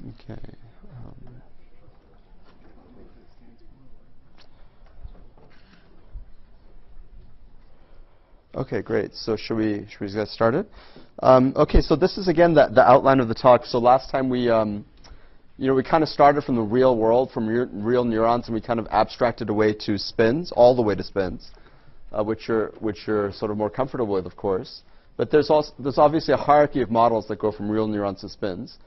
Okay. Okay, great. So should we get started? Okay, so this is again the outline of the talk. So last time we we kind of started from the real world, from real neurons, and we kind of abstracted away to spins, all the way to spins, which you're sort of more comfortable with, of course. But there's obviously a hierarchy of models that go from real neurons to spins.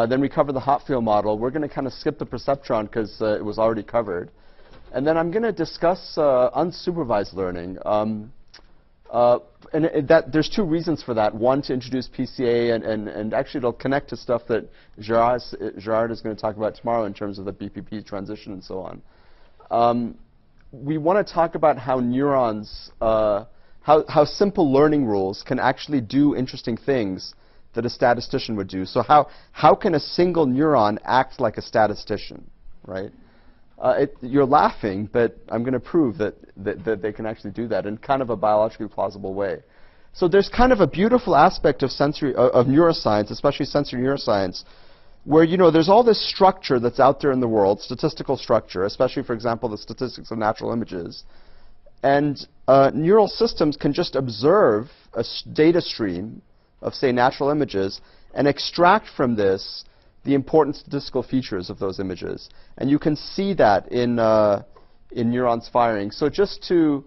Then we cover the hot field model. We're going to kind of skip the perceptron because it was already covered. And then I'm going to discuss unsupervised learning. There's two reasons for that. One, to introduce PCA, and actually it'll connect to stuff that Gerard is going to talk about tomorrow in terms of the BPP transition and so on. We want to talk about how neurons, how simple learning rules can actually do interesting things that a statistician would do. So how can a single neuron act like a statistician, right? You're laughing, but I'm going to prove that they can actually do that in kind of a biologically plausible way. So there's kind of a beautiful aspect of neuroscience, especially sensory neuroscience, where there's all this structure that's out there in the world, statistical structure, especially, for example, the statistics of natural images. And neural systems can just observe a data stream of, say, natural images and extract from this the important statistical features of those images. And you can see that in neurons firing. So the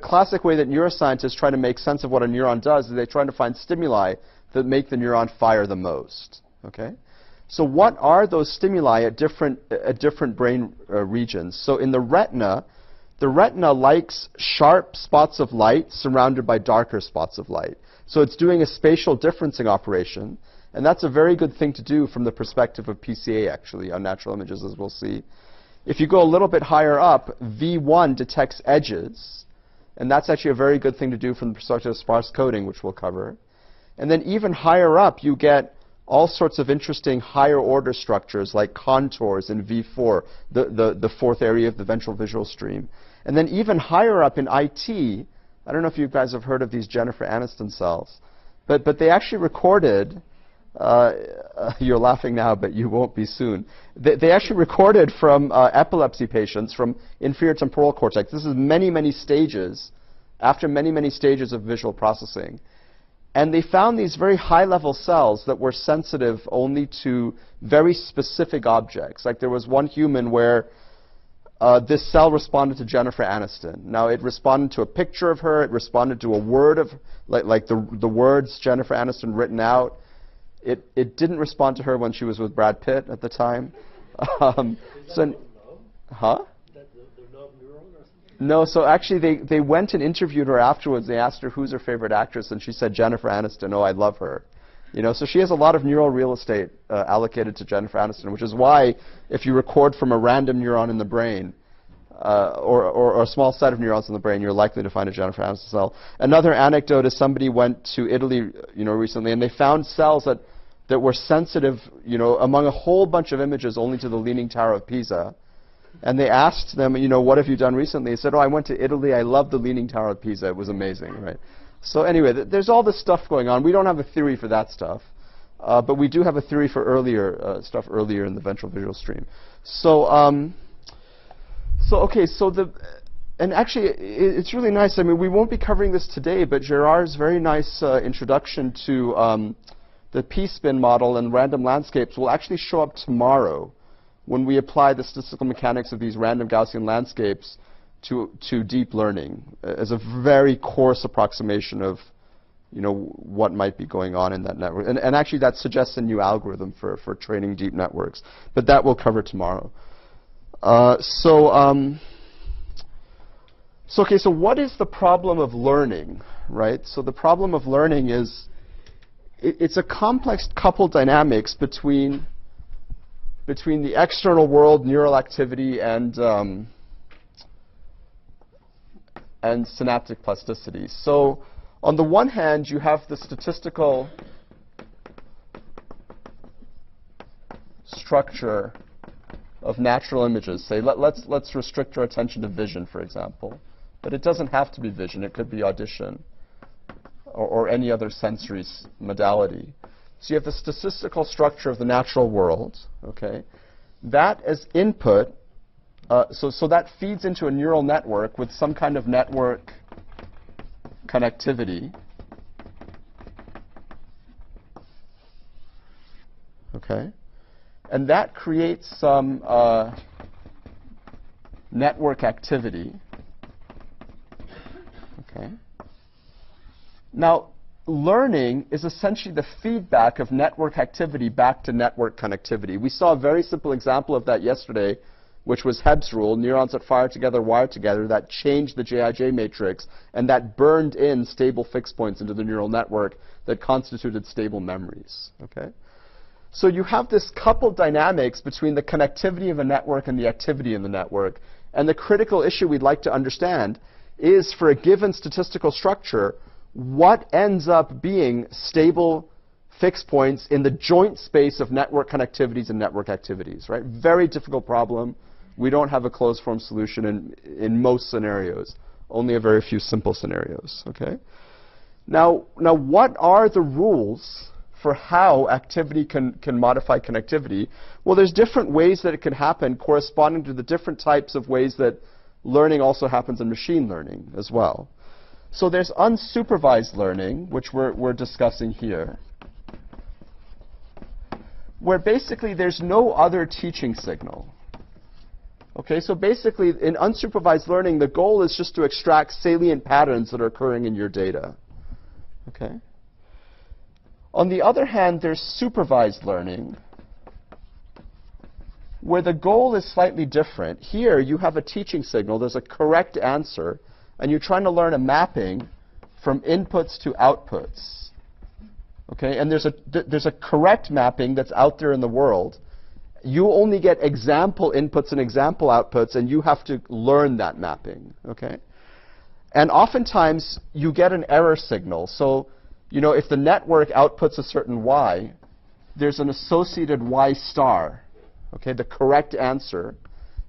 classic way that neuroscientists try to make sense of what a neuron does is they try to find stimuli that make the neuron fire the most. Okay? So what are those stimuli at different brain regions? So in the retina likes sharp spots of light surrounded by darker spots of light. So it's doing a spatial differencing operation, and that's a very good thing to do from the perspective of PCA, actually, on natural images, as we'll see. If you go a little bit higher up, V1 detects edges, and that's actually a very good thing to do from the perspective of sparse coding, which we'll cover. And then even higher up, you get all sorts of interesting higher order structures like contours in V4, the fourth area of the ventral visual stream. And then even higher up in IT, I don't know if you guys have heard of these Jennifer Aniston cells, but they actually recorded, you're laughing now, but you won't be soon. They actually recorded from epilepsy patients from inferior temporal cortex. This is many stages, after many stages of visual processing. And they found these very high-level cells that were sensitive only to very specific objects. Like there was one human where this cell responded to Jennifer Aniston. Now, it responded to a picture of her. It responded to a word of, like the words Jennifer Aniston written out. It didn't respond to her when she was with Brad Pitt at the time. No, so actually they went and interviewed her afterwards. They asked her who's her favorite actress, and she said Jennifer Aniston. Oh, I love her. So she has a lot of neural real estate allocated to Jennifer Aniston, which is why if you record from a random neuron in the brain or a small set of neurons in the brain, you're likely to find a Jennifer Aniston cell. Another anecdote is somebody went to Italy, recently, and they found cells that were sensitive, among a whole bunch of images only to the Leaning Tower of Pisa. And they asked them, what have you done recently? They said, oh, I went to Italy. I loved the Leaning Tower of Pisa. It was amazing, right? So anyway, there's all this stuff going on. We don't have a theory for that stuff, but we do have a theory for stuff earlier in the ventral visual stream. And actually, it's really nice. I mean, we won't be covering this today, but Gerard's very nice introduction to the P-spin model and random landscapes will actually show up tomorrow when we apply the statistical mechanics of these random Gaussian landscapes to deep learning as a very coarse approximation of, what might be going on in that network. And actually, that suggests a new algorithm for training deep networks. But that we'll cover tomorrow. So what is the problem of learning, right? So the problem of learning is it's a complex coupled dynamics between the external world, neural activity, and synaptic plasticity. So on the one hand, you have the statistical structure of natural images. Say, let's restrict our attention to vision, for example. But it doesn't have to be vision. It could be audition or any other sensory modality. So you have the statistical structure of the natural world, okay? That as input, so that feeds into a neural network with some kind of network connectivity, okay? And that creates some network activity, okay? Now, learning is essentially the feedback of network activity back to network connectivity. We saw a very simple example of that yesterday, which was Hebb's rule, neurons that fire together, wire together, that changed the Jij matrix, and that burned in stable fixed points into the neural network that constituted stable memories, okay? So you have this coupled dynamics between the connectivity of a network and the activity in the network, and the critical issue we'd like to understand is, for a given statistical structure, what ends up being stable fixed points in the joint space of network connectivities and network activities, right? Very difficult problem. We don't have a closed form solution in most scenarios, only a very few simple scenarios, okay? Now what are the rules for how activity can modify connectivity? Well, there's different ways that it can happen corresponding to the different types of ways that learning also happens in machine learning as well. So there's unsupervised learning, which we're discussing here, where basically there's no other teaching signal. Okay, so basically in unsupervised learning, the goal is just to extract salient patterns that are occurring in your data. Okay? On the other hand, there's supervised learning, where the goal is slightly different. Here, you have a teaching signal. There's a correct answer. And you're trying to learn a mapping from inputs to outputs, okay? And there's a correct mapping that's out there in the world. You only get example inputs and example outputs, and you have to learn that mapping, okay? And oftentimes, you get an error signal. So, you know, if the network outputs a certain y, there's an associated y star, okay, the correct answer.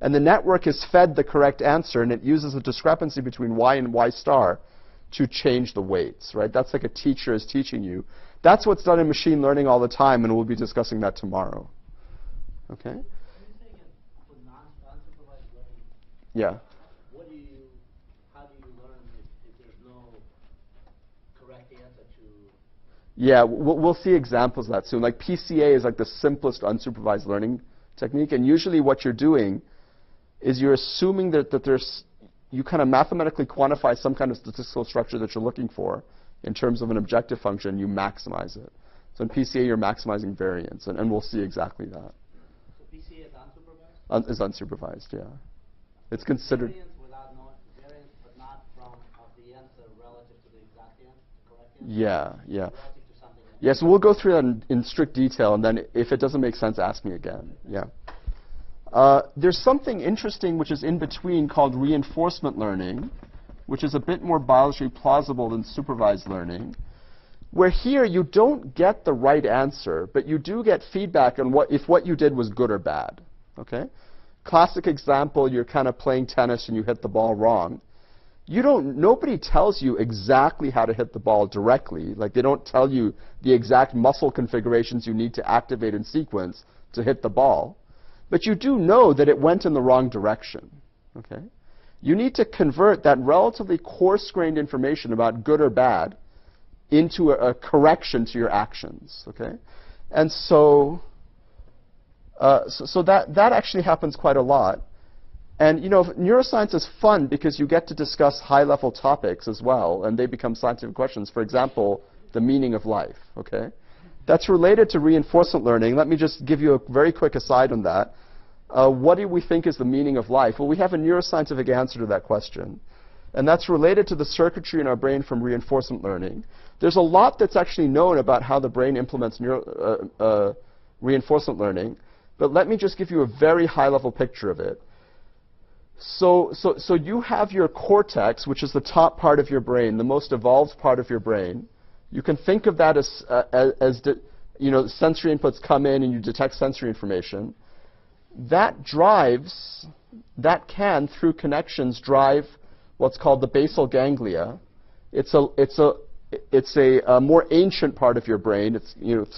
And the network is fed the correct answer, and it uses a discrepancy between y and y star to change the weights, right? That's like a teacher is teaching you. That's what's done in machine learning all the time, and we'll be discussing that tomorrow. Okay? Yeah. How do you learn if there's no correct answer to? Yeah, we'll see examples of that soon. Like PCA is like the simplest unsupervised learning technique, and usually what you're doing is you're assuming that you kind of mathematically quantify some kind of statistical structure that you're looking for in terms of an objective function, you maximize it. So in PCA, you're maximizing variance, and we'll see exactly that. So PCA is unsupervised? Is unsupervised, yeah. It's considered... Variance without variance, but not from the answer relative to the exact answer, the correct answer? Yeah, yeah. Relative to something else. Yeah, so we'll go through that in strict detail, and then if it doesn't make sense, ask me again. Yeah. There's something interesting which is in between called reinforcement learning, which is a bit more biologically plausible than supervised learning, where here you don't get the right answer, but you do get feedback on if what you did was good or bad. Okay? Classic example, you're kind of playing tennis and you hit the ball wrong. Nobody tells you exactly how to hit the ball directly. Like, they don't tell you the exact muscle configurations you need to activate in sequence to hit the ball. But you do know that it went in the wrong direction, okay? You need to convert that relatively coarse-grained information about good or bad into a correction to your actions, okay? And so that actually happens quite a lot. And, you know, neuroscience is fun because you get to discuss high-level topics as well, and they become scientific questions. For example, the meaning of life, okay? That's related to reinforcement learning. Let me just give you a very quick aside on that. What do we think is the meaning of life? Well, we have a neuroscientific answer to that question. And that's related to the circuitry in our brain from reinforcement learning. There's a lot that's actually known about how the brain implements reinforcement learning. But let me just give you a very high-level picture of it. So you have your cortex, which is the top part of your brain, the most evolved part of your brain. You can think of that as you know, sensory inputs come in and you detect sensory information. That can, through connections, drive what's called the basal ganglia. It's it's a more ancient part of your brain. It's,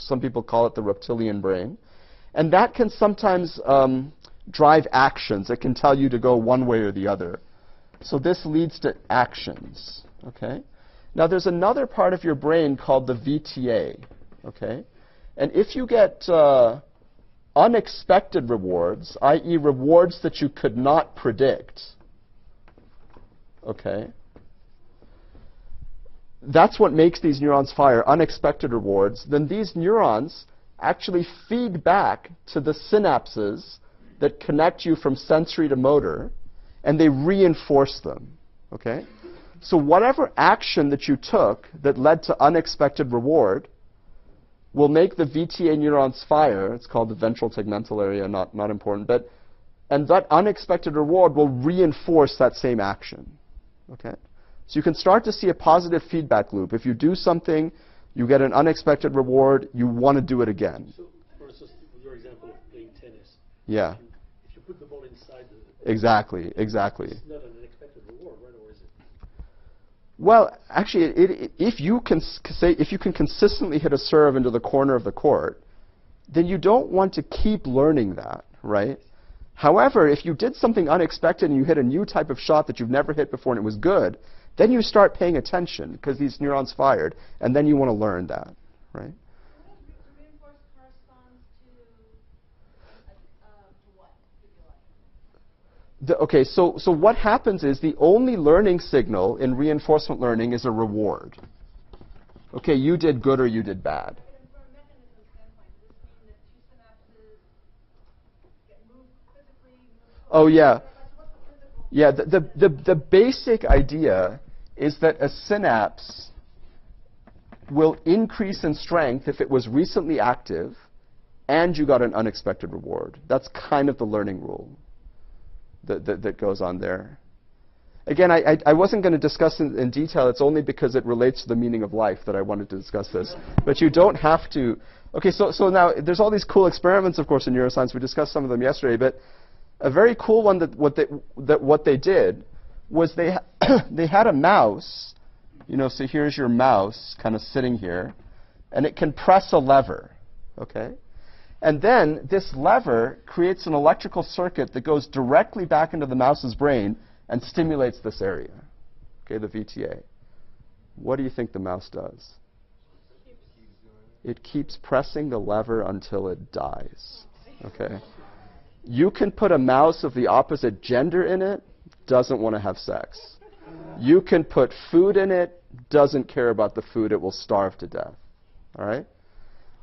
some people call it the reptilian brain. And that can sometimes drive actions. It can tell you to go one way or the other. So this leads to actions, okay? Now there's another part of your brain called the VTA, okay? And if you get unexpected rewards, i.e. rewards that you could not predict, okay? That's what makes these neurons fire, unexpected rewards. Then these neurons actually feed back to the synapses that connect you from sensory to motor, and they reinforce them, okay? So whatever action that you took that led to unexpected reward will make the VTA neurons fire. It's called the ventral tegmental area, not important. And that unexpected reward will reinforce that same action, okay? So you can start to see a positive feedback loop. If you do something, you get an unexpected reward, you want to do it again. So, for instance, your example of playing tennis. Yeah. If you put the ball inside the... Exactly. It's not an unexpected reward, right? Or is it? Well, actually, if you can consistently hit a serve into the corner of the court, then you don't want to keep learning that, right? However, if you did something unexpected and you hit a new type of shot that you've never hit before and it was good, then you start paying attention because these neurons fired, and then you want to learn that, right? Reinforce corresponds to what, if you like? Okay, so what happens is the only learning signal in reinforcement learning is a reward. Okay, you did good or you did bad. From a mechanism standpoint, does this mean that two synapses get moved physically? Oh, yeah. What's the physical? Yeah, the basic idea is that a synapse will increase in strength if it was recently active and you got an unexpected reward. That's kind of the learning rule that goes on there. Again, I wasn't going to discuss in detail. It's only because it relates to the meaning of life that I wanted to discuss this. But you don't have to. Okay, so now there's all these cool experiments, of course, in neuroscience. We discussed some of them yesterday. But a very cool one that what they did was they had a mouse, so here's your mouse kind of sitting here, and it can press a lever, okay? And then this lever creates an electrical circuit that goes directly back into the mouse's brain and stimulates this area, okay, the VTA. What do you think the mouse does? It keeps pressing the lever until it dies, okay? You can put a mouse of the opposite gender in it, doesn't want to have sex. You can put food in it, doesn't care about the food, it will starve to death. All right?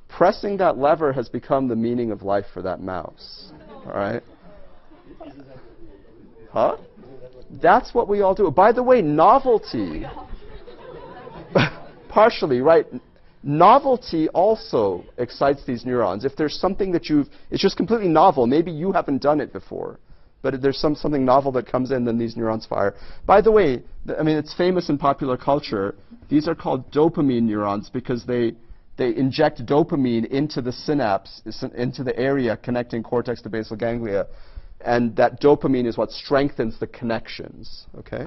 Pressing that lever has become the meaning of life for that mouse. All right? Huh? That's what we all do. By the way, novelty, partially, right? Novelty also excites these neurons. If there's something that it's just completely novel, maybe you haven't done it before, but if there's something novel that comes in, then these neurons fire. By the way, it's famous in popular culture. These are called dopamine neurons because they inject dopamine into the synapse, into the area connecting cortex to basal ganglia, and that dopamine is what strengthens the connections, okay?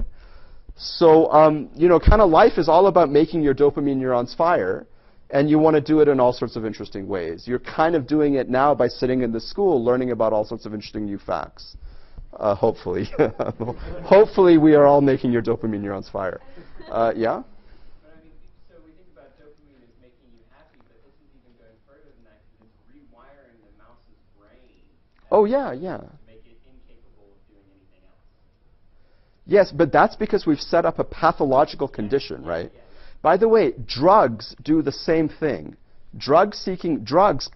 So, kind of life is all about making your dopamine neurons fire, and you want to do it in all sorts of interesting ways. You're kind of doing it now by sitting in the school learning about all sorts of interesting new facts. Hopefully. Hopefully we are all making your dopamine neurons fire. Yeah? But so we think about dopamine as making you happy, but this is even going further than that because it's rewiring the mouse's brain. Oh, yeah. To make it incapable of doing anything else. Yes, but that's because we've set up a pathological condition, right? By the way, drugs do the same thing. Drugs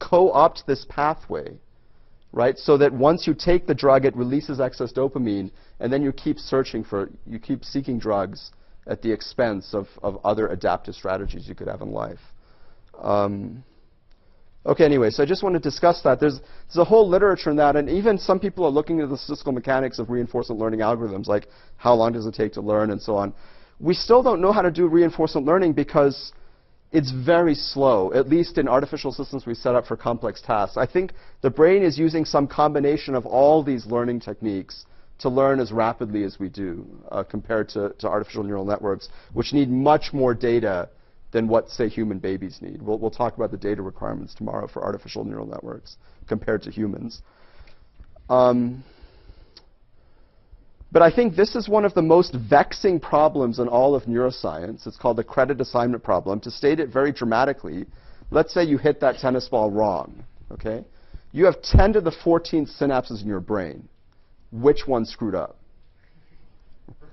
co-opt this pathway, right? So that once you take the drug, it releases excess dopamine, and then you keep seeking drugs at the expense of other adaptive strategies you could have in life. Okay, anyway, so I just want to discuss that. There's a whole literature in that, and even some people are looking at the statistical mechanics of reinforcement learning algorithms, like how long does it take to learn and so on. We still don't know how to do reinforcement learning because it's very slow, at least in artificial systems we set up for complex tasks. I think the brain is using some combination of all these learning techniques to learn as rapidly as we do compared to artificial neural networks, which need much more data than what, say, human babies need. We'll talk about the data requirements tomorrow for artificial neural networks compared to humans. But I think this is one of the most vexing problems in all of neuroscience. It's called the credit assignment problem. To state it very dramatically, let's say you hit that tennis ball wrong, okay? You have 10 to the 14th synapses in your brain. Which one screwed up?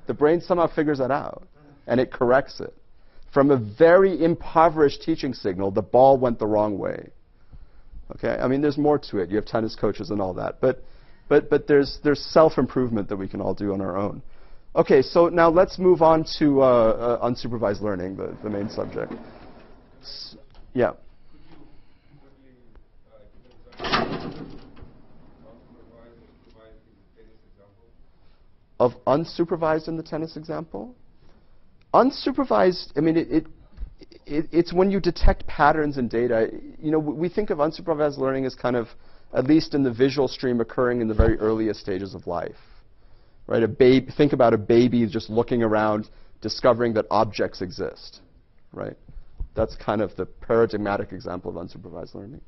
The brain somehow figures that out, and it corrects it. From a very impoverished teaching signal, the ball went the wrong way. Okay? I mean, there's more to it. You have tennis coaches and all that. But there's self-improvement that we can all do on our own. Okay, so now let's move on to unsupervised learning, the main subject. Yeah. Of unsupervised in the tennis example? Unsupervised, I mean, it's when you detect patterns in data. You know, we think of unsupervised learning as kind of, at least in the visual stream, occurring in the very earliest stages of life. Right? Think about a baby just looking around, discovering that objects exist. Right? That's kind of the paradigmatic example of unsupervised learning.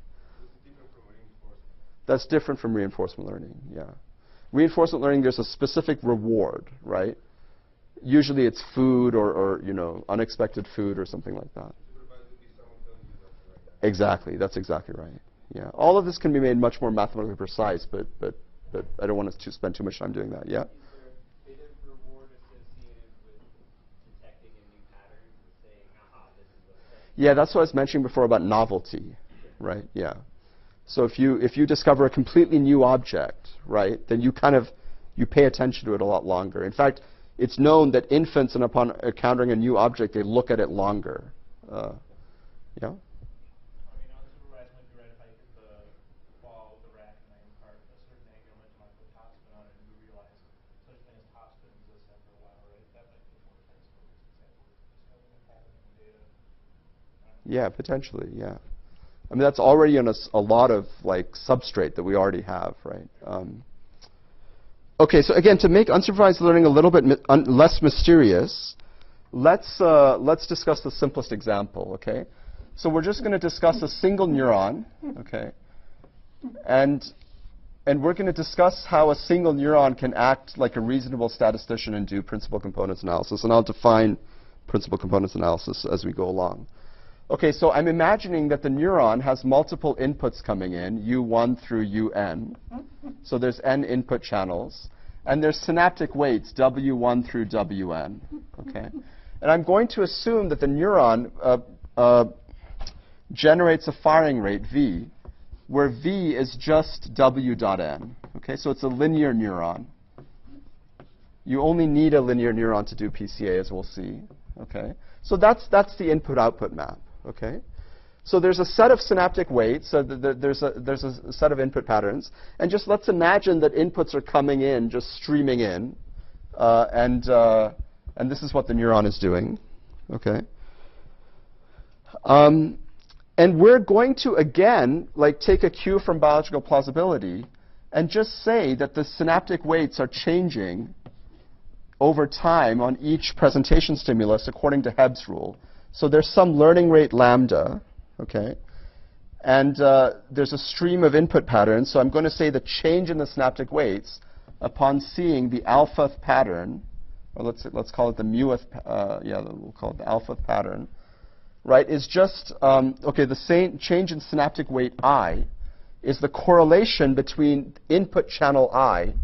That's different from reinforcement learning, yeah. Reinforcement learning, there's a specific reward, right? Usually it's food or you know, unexpected food or something like that. Exactly, that's exactly right. Yeah, all of this can be made much more mathematically precise, but I don't want to spend too much time doing that. Yeah. Is there a bit of reward associated with detecting a new pattern and saying, aha, this is what's saying? Yeah, that's what I was mentioning before about novelty, right? Yeah. So if you discover a completely new object, right, then you pay attention to it a lot longer. In fact, it's known that infants, and upon encountering a new object, they look at it longer. Yeah. I mean, unsupervised might be right if I hit the ball with the racket and I impart a certain angle into my foot topspin on it, and we realize such thing as topspin exists after a while, right? That might be more tense-focused example of discovering a pattern in data. Yeah, potentially, yeah. I mean, that's already on a lot of like substrate that we already have, right? Okay, so again, to make unsupervised learning a little bit less mysterious, let's discuss the simplest example, okay? So we're just going to discuss a single neuron, okay? And we're going to discuss how a single neuron can act like a reasonable statistician and do principal components analysis. And I'll define principal components analysis as we go along. Okay, so I'm imagining that the neuron has multiple inputs coming in, U1 through UN. So there's n input channels. And there's synaptic weights, W1 through WN. Okay? And I'm going to assume that the neuron generates a firing rate, V, where V is just W dot n. Okay? So it's a linear neuron. You only need a linear neuron to do PCA, as we'll see. Okay? So that's the input-output map. Okay, so there's a set of synaptic weights. So there's a set of input patterns, and just let's imagine that inputs are coming in, just streaming in, and this is what the neuron is doing. Okay, and we're going to again like take a cue from biological plausibility, and just say that the synaptic weights are changing over time on each presentation stimulus according to Hebb's rule. So there's some learning rate lambda, okay? And there's a stream of input patterns. So I'm going to say the change in the synaptic weights upon seeing the alpha pattern, or let's call it the muth, we'll call it the alpha pattern, right, is just, okay, the same change in synaptic weight I is the correlation between input channel I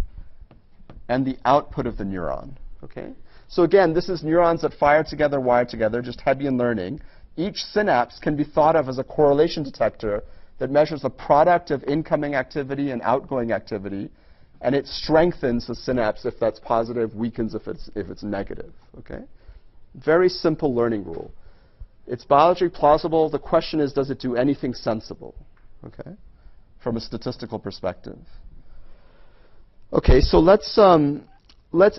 and the output of the neuron, okay? So again, this is neurons that fire together, wire together, just Hebbian learning. Each synapse can be thought of as a correlation detector that measures the product of incoming activity and outgoing activity, and it strengthens the synapse if that's positive, weakens if it's negative. Okay? Very simple learning rule. It's biologically plausible. The question is, does it do anything sensible? Okay? From a statistical perspective. Okay, so let's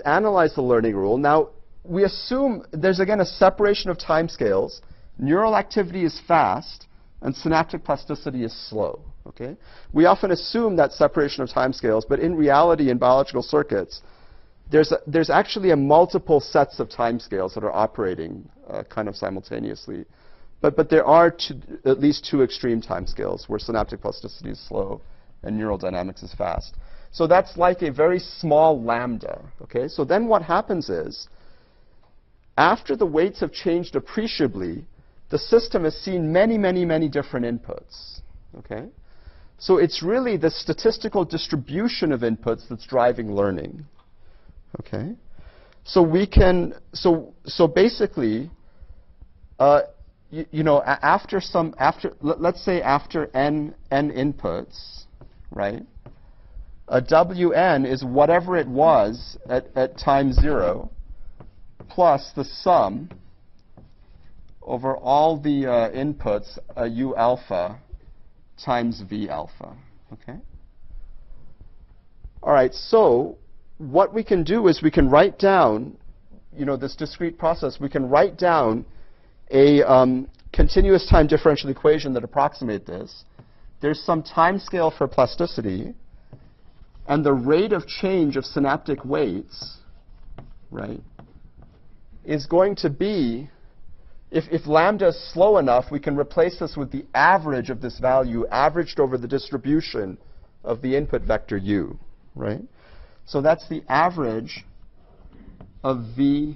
analyze the learning rule. Now, we assume there's, again, a separation of timescales. Neural activity is fast, and synaptic plasticity is slow. Okay? We often assume that separation of timescales, but in reality, in biological circuits, there's actually a multiple sets of timescales that are operating kind of simultaneously. But there are at least two extreme timescales where synaptic plasticity is slow and neural dynamics is fast. So that's like a very small lambda. Okay? So then what happens is, after the weights have changed appreciably, the system has seen many, many, many different inputs. Okay? So it's really the statistical distribution of inputs that's driving learning. Okay? So we can, so basically, let's say after n inputs, right? A Wn is whatever it was at time 0 plus the sum over all the inputs, u alpha times v alpha. Okay? All right, so what we can do is we can write down, this discrete process, we can write down a continuous time differential equation that approximates this. There's some time scale for plasticity, and the rate of change of synaptic weights, right, is going to be, if lambda is slow enough, we can replace this with the average of this value averaged over the distribution of the input vector u, right? So that's the average of vu,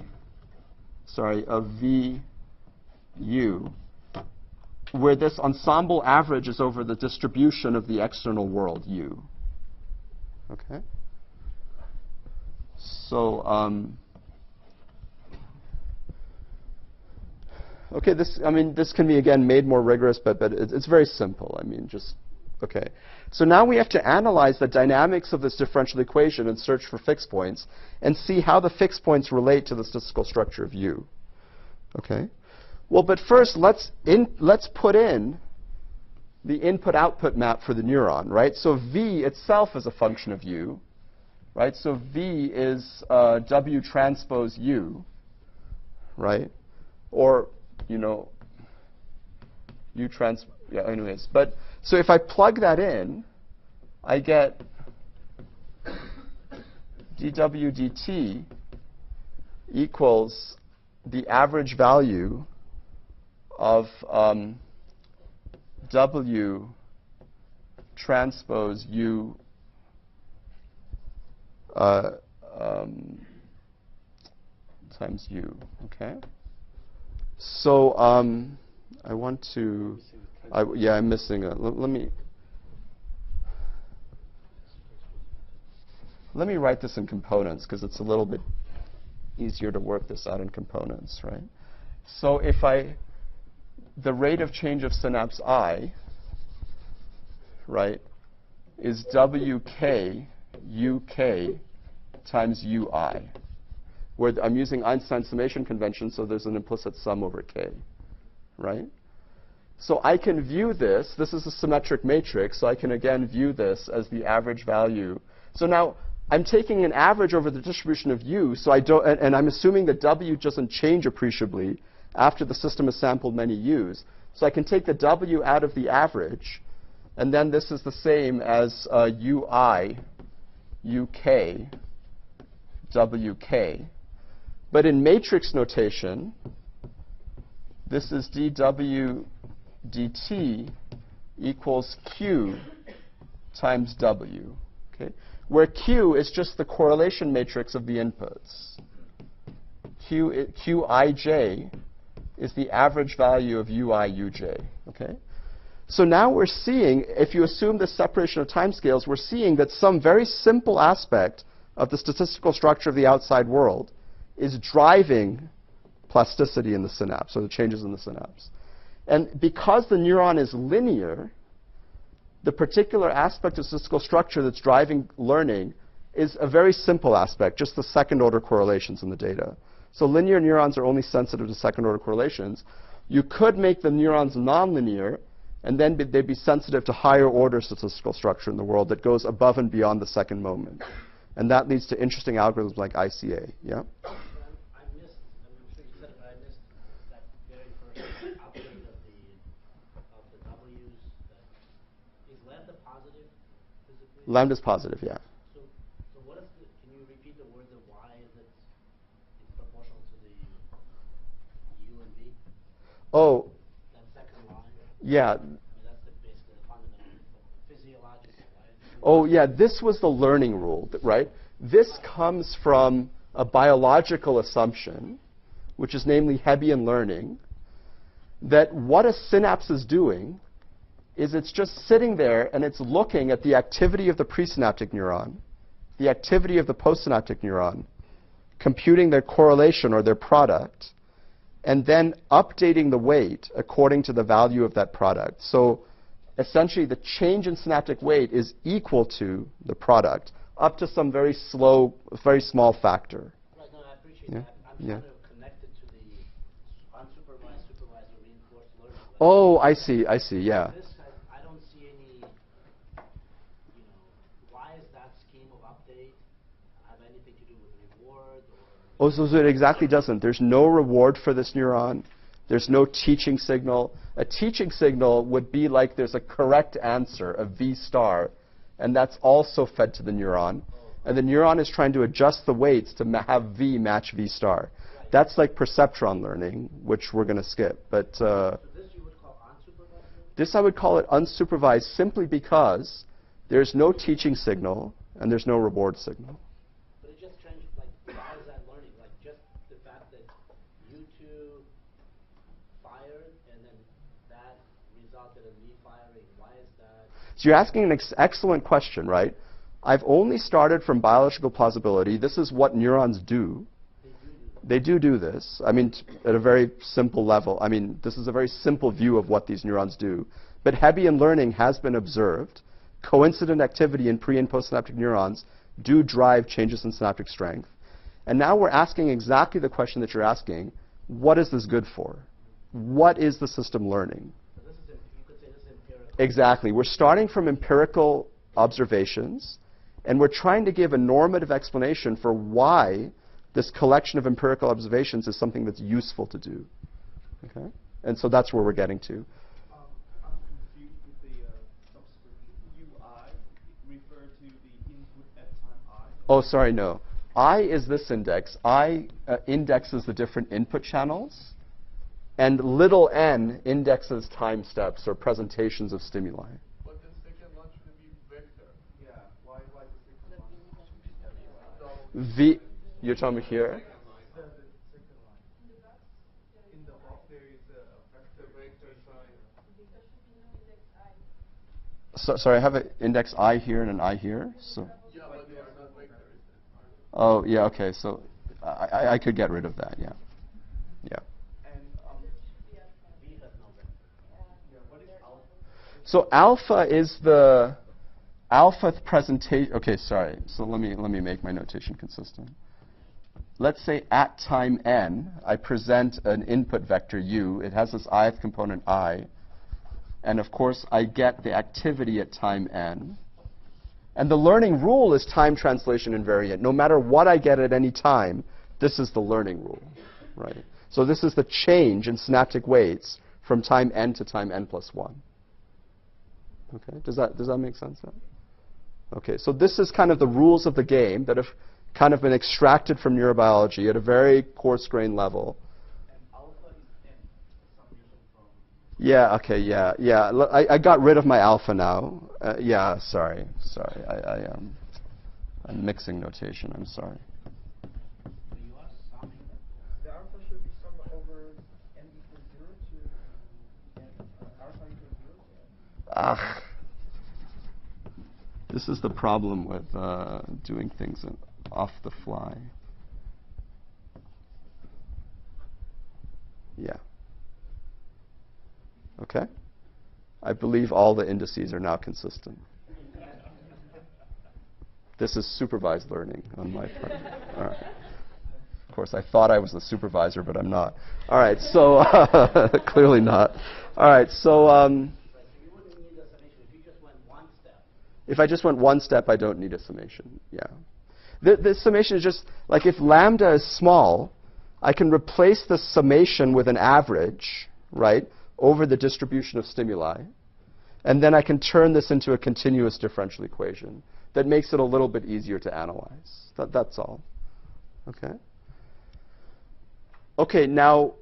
where this ensemble average is over the distribution of the external world, u. Okay? So, okay, this can be, again, made more rigorous, but it's very simple. Okay. So now we have to analyze the dynamics of this differential equation and search for fixed points and see how the fixed points relate to the statistical structure of u. Okay? Well, but first, let's put in the input-output map for the neuron, right? So v itself is a function of u, right? So v is w transpose u, right? Or, u transpose, yeah, anyways. But, so if I plug that in, I get dw dt equals the average value of w transpose u times u, okay? So I want to, I'm missing a, let me write this in components because it's a little bit easier to work this out in components, right? So if the rate of change of synapse I, right, is wk uk times ui, where I'm using Einstein's summation convention, so there's an implicit sum over k, right? So I can view this is a symmetric matrix, so I can again view this as the average value. So now I'm taking an average over the distribution of u, so I don't, and I'm assuming that w doesn't change appreciably after the system has sampled many u's. So I can take the w out of the average, and then this is the same as ui, uk, wk. But in matrix notation, this is dw dt equals q times w, okay? Where q is just the correlation matrix of the inputs. qij is the average value of ui, uj, okay? So now we're seeing, if you assume the separation of timescales, we're seeing that some very simple aspect of the statistical structure of the outside world is driving plasticity in the synapse, or the changes in the synapse. And because the neuron is linear, the particular aspect of statistical structure that's driving learning is a very simple aspect, just the second-order correlations in the data. So linear neurons are only sensitive to second-order correlations. You could make the neurons nonlinear, and then they'd be sensitive to higher-order statistical structure in the world that goes above and beyond the second moment. And that leads to interesting algorithms like ICA. Yeah? I missed, I'm sure you said it, but I missed that very first output of the W's. Is lambda positive physically? Lambda's positive, yeah. So what is the, can you repeat the word, the y is it's proportional to the u and v? Oh, That's Yeah. I mean, that's basically the fundamental physiological, right? Oh, yeah, this was the learning rule, right? This comes from a biological assumption, which is namely Hebbian learning, that what a synapse is doing is it's just sitting there and it's looking at the activity of the presynaptic neuron, the activity of the postsynaptic neuron, computing their correlation or their product, and then updating the weight according to the value of that product. So essentially, the change in synaptic weight is equal to the product up to some very very small factor. Right, no, I appreciate Yeah. that. I'm Yeah. trying to connect it to the unsupervised, supervised, or reinforced learning. Like, Oh, I see, yeah. This I don't see any, why is that scheme of update have anything to do with reward or? Oh, so it exactly doesn't. There's no reward for this neuron. There's no teaching signal. A teaching signal would be like there's a correct answer, a V star, and that's also fed to the neuron. And the neuron is trying to adjust the weights to have V match V star. That's like perceptron learning, which we're going to skip. But So this you would call unsupervised? this I would call it unsupervised simply because there's no teaching signal and there's no reward signal. But it just changed, like, why is that learning? Like, just the fact that you two fired and then that resulted in me firing, why is that? So you're asking an excellent question, right? I've only started from biological plausibility. This is what neurons do. They do this. I mean, at a very simple level. I mean, this is a very simple view of what these neurons do. But Hebbian learning has been observed. Coincident activity in pre- and postsynaptic neurons do drive changes in synaptic strength. And now we're asking exactly the question that you're asking. What is this good for? What is the system learning? So this is, you could say this is empirical. Exactly. We're starting from empirical observations, and we're trying to give a normative explanation for why this collection of empirical observations is something that's useful to do. Okay? And so that's where we're getting to. I'm confused with the subscription. UI refer to the input at time I. Oh, sorry, no. I is this index. I indexes the different input channels, and little n indexes time steps or presentations of stimuli. But the second one should be vector. Yeah. Why the second one? V, you're talking about here? The second line. In the box there is a vector sign. So, sorry, I have an index I here and an I here. So. Yeah, but they are not vectors. Oh, yeah, okay. So I could get rid of that, yeah. Yeah. And V has no vector. yeah, what is alpha? So alpha is the alpha presentation. Okay, sorry. So let me make my notation consistent. Let's say at time n, I present an input vector u. It has this ith component I. And of course, I get the activity at time n. And the learning rule is time translation invariant. No matter what I get at any time, this is the learning rule, right? So this is the change in synaptic weights from time n to time n plus 1. Okay, does that make sense? Okay, so this is kind of the rules of the game that have kind of been extracted from neurobiology at a very coarse-grained level. And alpha is n, summation from. Yeah, okay, yeah. I got rid of my alpha now. Yeah, sorry. I'm mixing notation, I'm sorry. So you are summing. The alpha should be summed over n equals 0 to alpha equals 0 to n. This is the problem with doing things off the fly. Yeah. Okay? I believe all the indices are now consistent. This is supervised learning on my part. All right. Of course, I thought I was the supervisor, but I'm not. All right, so clearly not. All right, so You wouldn't need a summation if you just went one step. if I just went one step, I don't need a summation. Yeah. The summation is just, like if lambda is small, I can replace the summation with an average, right, over the distribution of stimuli. And then I can turn this into a continuous differential equation that makes it a little bit easier to analyze. That's all. Okay? Okay, now,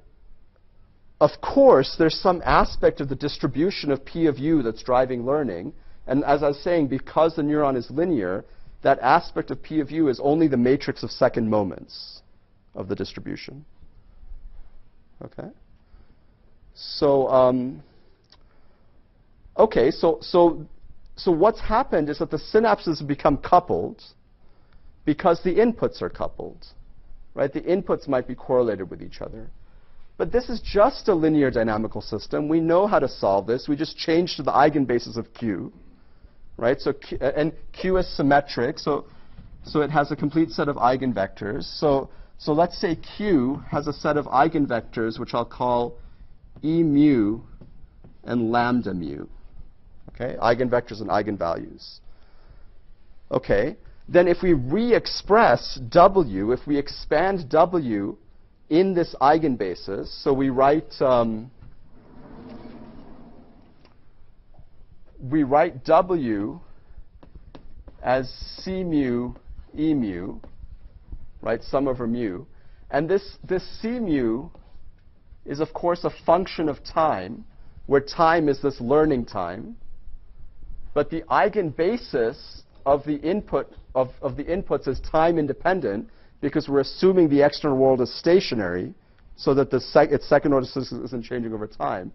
of course, there's some aspect of the distribution of P of U that's driving learning. And as I was saying, because the neuron is linear, that aspect of P of U is only the matrix of second moments of the distribution. Okay? So, okay, so what's happened is that the synapses have become coupled because the inputs are coupled. Right? The inputs might be correlated with each other. But this is just a linear dynamical system. We know how to solve this. We just change to the eigenbasis of Q. Right? So and Q is symmetric, so it has a complete set of eigenvectors. So let's say Q has a set of eigenvectors, which I'll call E mu and lambda mu. Okay? Eigenvectors and eigenvalues. Okay? Then if we re-express W, if we expand W in this eigenbasis, so we write W as C mu E mu, right, sum over mu. And this C mu is, of course, a function of time, where time is this learning time. But the eigenbasis of the input of the inputs is time independent, because we're assuming the external world is stationary, so that its second order system isn't changing over time.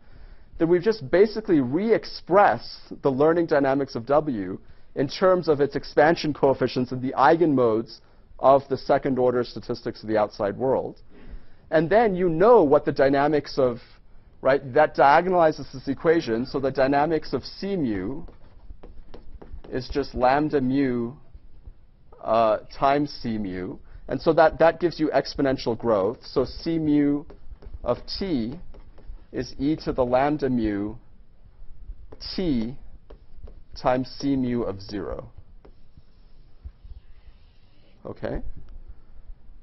Then we've just basically re-expressed the learning dynamics of W in terms of its expansion coefficients and the eigenmodes of the second order statistics of the outside world. And then you know what the dynamics of, right, that diagonalizes this equation, so the dynamics of C mu is just lambda mu times C mu. And so that gives you exponential growth. So C mu of t is e to the lambda mu t times C mu of 0. Okay?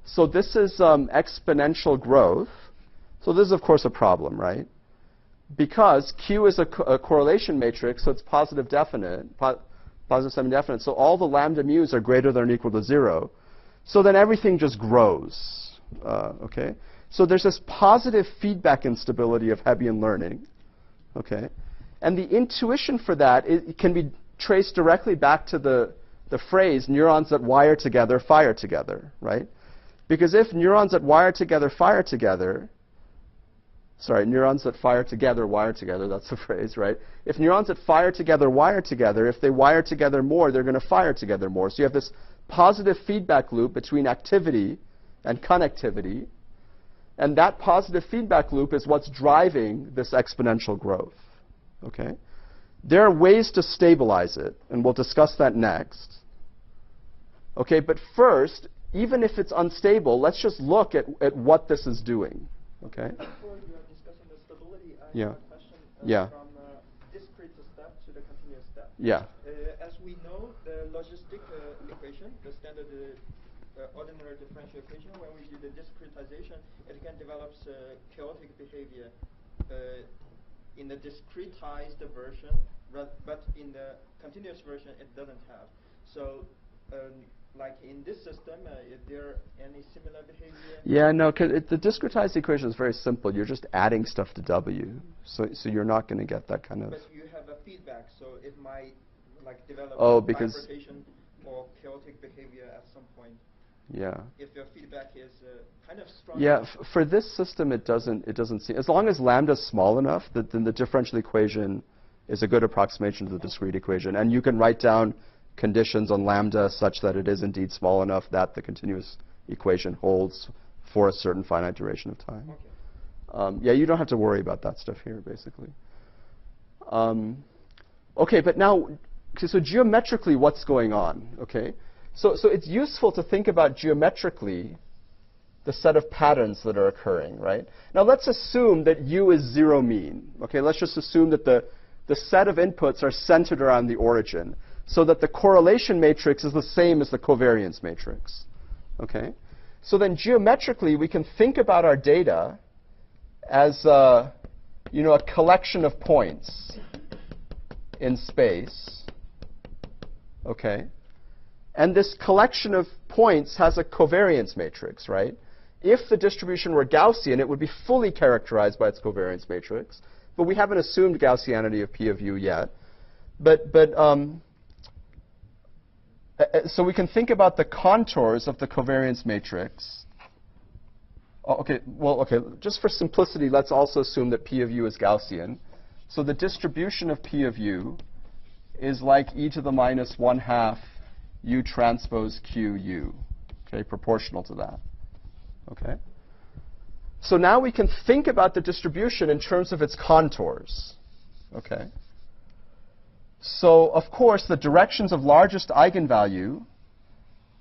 So this is exponential growth. So this is, of course, a problem, right? Because Q is a correlation matrix, so it's positive definite, positive semi-definite. So all the lambda mu's are greater than or equal to 0. So then everything just grows. Okay? So there's this positive feedback instability of Hebbian learning. Okay? And the intuition for that it can be traced directly back to the phrase neurons that wire together fire together, right? Because if neurons that wire together fire together, sorry, neurons that fire together wire together, that's the phrase, right? If neurons that fire together wire together, if they wire together more, they're going to fire together more. So you have this positive feedback loop between activity and connectivity. And that positive feedback loop is what's driving this exponential growth. Okay? There are ways to stabilize it, and we'll discuss that next. Okay, but first, even if it's unstable, let's just look at what this is doing. Okay? Before you are discussing the stability, I Yeah. have a question Yeah. from discrete step to the continuous step. Yeah. As we know, the logistic equation, the standard ordinary differential equation, when we do the discretization, it can develop chaotic behavior in the discretized version, but in the continuous version, it doesn't have. So, like in this system, is there any similar behavior? Yeah, no, because the discretized equation is very simple. You're just adding stuff to W. So you're not going to get that kind of... But you have a feedback, so it might like develop because bifurcation or chaotic behavior at some point. Yeah. If your feedback is kind of strong. Yeah, for this system, it doesn't seem... As long as lambda is small enough, then the differential equation is a good approximation to the discrete equation. And you can write down conditions on lambda such that it is indeed small enough that the continuous equation holds for a certain finite duration of time. Okay. Yeah, you don't have to worry about that stuff here, basically. Okay, but now, so geometrically, what's going on? Okay, so it's useful to think about geometrically the set of patterns that are occurring, right? Now, let's assume that U is zero mean. Okay, let's just assume that the set of inputs are centered around the origin, so that the correlation matrix is the same as the covariance matrix. Okay? So then geometrically, we can think about our data as a collection of points in space. Okay? And this collection of points has a covariance matrix, right? if the distribution were Gaussian, it would be fully characterized by its covariance matrix. But we haven't assumed Gaussianity of P of U yet. So we can think about the contours of the covariance matrix. Oh, okay, well, okay, just for simplicity, let's also assume that P of U is Gaussian. So the distribution of P of U is like e to the minus 1/2 U transpose QU, okay, proportional to that. Okay? So now we can think about the distribution in terms of its contours. Okay? So, of course, the directions of largest eigenvalue,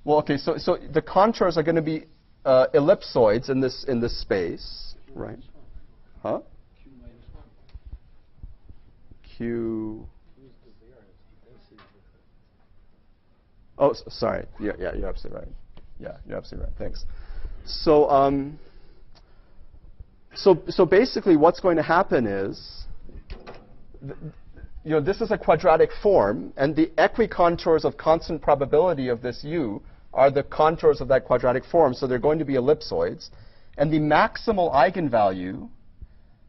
well, okay, so the contours are going to be ellipsoids in this space, right? Huh? Q minus 1. Q. Who's the variance? Density difference. Oh, sorry. Yeah, you're absolutely right. Yeah, you're absolutely right. Thanks. So, so basically, what's going to happen is, this is a quadratic form, and the equicontours of constant probability of this U are the contours of that quadratic form, so they're going to be ellipsoids. And the maximal eigenvalue,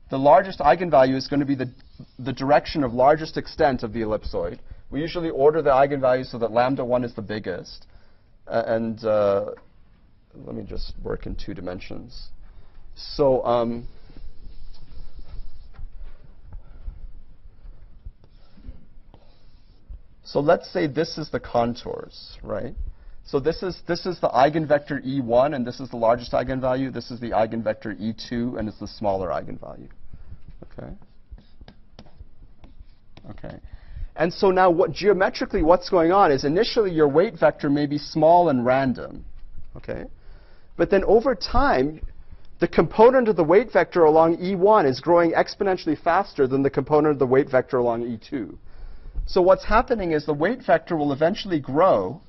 the largest eigenvalue, is going to be the direction of largest extent of the ellipsoid. We usually order the eigenvalues so that lambda 1 is the biggest. Let me just work in 2 dimensions. So, so let's say this is the contours, right? So this is the eigenvector E1, and this is the largest eigenvalue. This is the eigenvector E2, and it's the smaller eigenvalue. Okay? Okay. And so now geometrically what's going on is initially your weight vector may be small and random. Okay? But then over time, the component of the weight vector along E1 is growing exponentially faster than the component of the weight vector along E2. So what's happening is the weight vector will eventually grow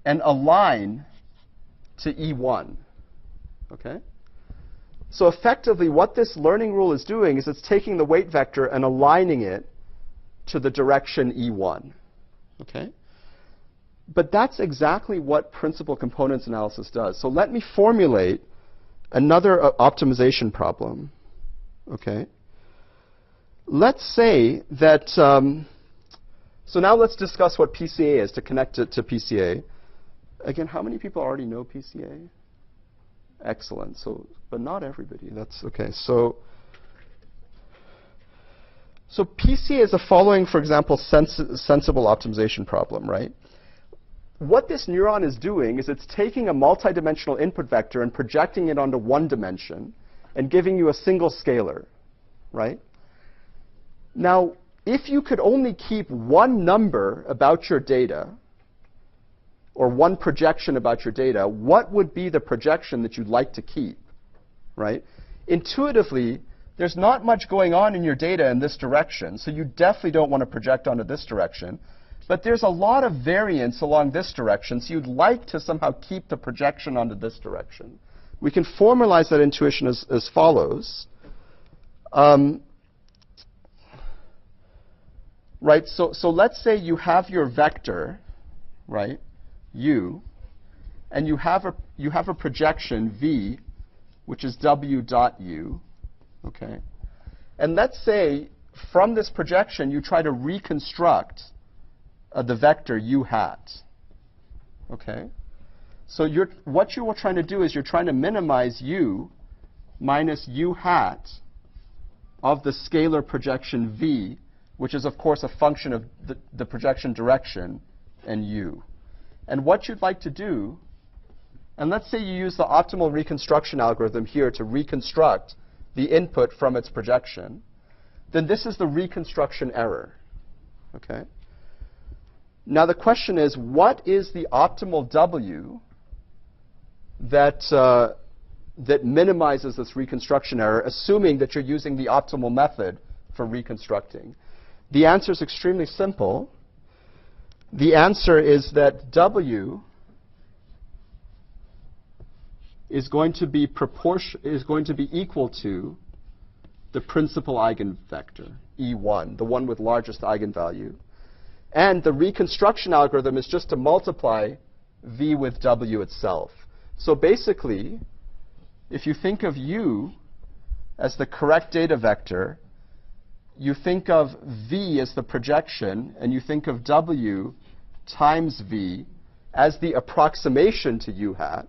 and align to E1. Okay? So effectively, what this learning rule is doing is it's taking the weight vector and aligning it to the direction E1. Okay? But that's exactly what principal components analysis does. So let me formulate another optimization problem. Okay? Let's say that, so now let's discuss what PCA is to connect it to PCA. Again, how many people already know PCA? Excellent. So, but not everybody. That's okay. So PCA is the following, for example, sensible optimization problem, right? What this neuron is doing is it's taking a multidimensional input vector and projecting it onto one dimension and giving you a single scalar, right? Now, if you could only keep one number about your data, or one projection about your data, what would be the projection that you'd like to keep, right? Intuitively, there's not much going on in your data in this direction, so you definitely don't want to project onto this direction. But there's a lot of variance along this direction, so you'd like to somehow keep the projection onto this direction. We can formalize that intuition as follows. Right, so let's say you have your vector, right, U, and you have a projection V, which is W dot U, okay? And let's say from this projection you try to reconstruct the vector U hat, okay? So what you are trying to do is you're trying to minimize U minus U hat of the scalar projection V, which is, of course, a function of the projection direction and U. And what you'd like to do, and let's say you use the optimal reconstruction algorithm here to reconstruct the input from its projection, then this is the reconstruction error, okay? Now the question is, what is the optimal W that minimizes this reconstruction error, assuming that you're using the optimal method for reconstructing? The answer is extremely simple. The answer is that W is going to be equal to the principal eigenvector, E1, the one with largest eigenvalue. And the reconstruction algorithm is just to multiply V with W itself. So basically, if you think of U as the correct data vector, you think of V as the projection, and you think of W times V as the approximation to U hat,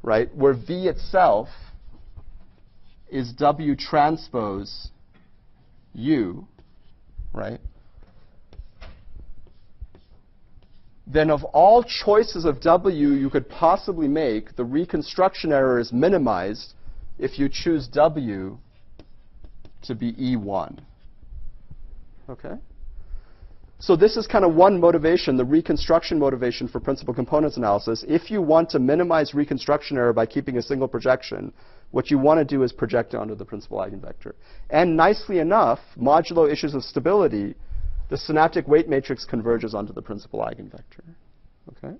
right, where V itself is W transpose U, right, then of all choices of W you could possibly make, the reconstruction error is minimized if you choose W to be E1. Okay? So this is kind of one motivation, the reconstruction motivation for principal components analysis. If you want to minimize reconstruction error by keeping a single projection, what you want to do is project it onto the principal eigenvector. And nicely enough, modulo issues of stability, the synaptic weight matrix converges onto the principal eigenvector. Okay?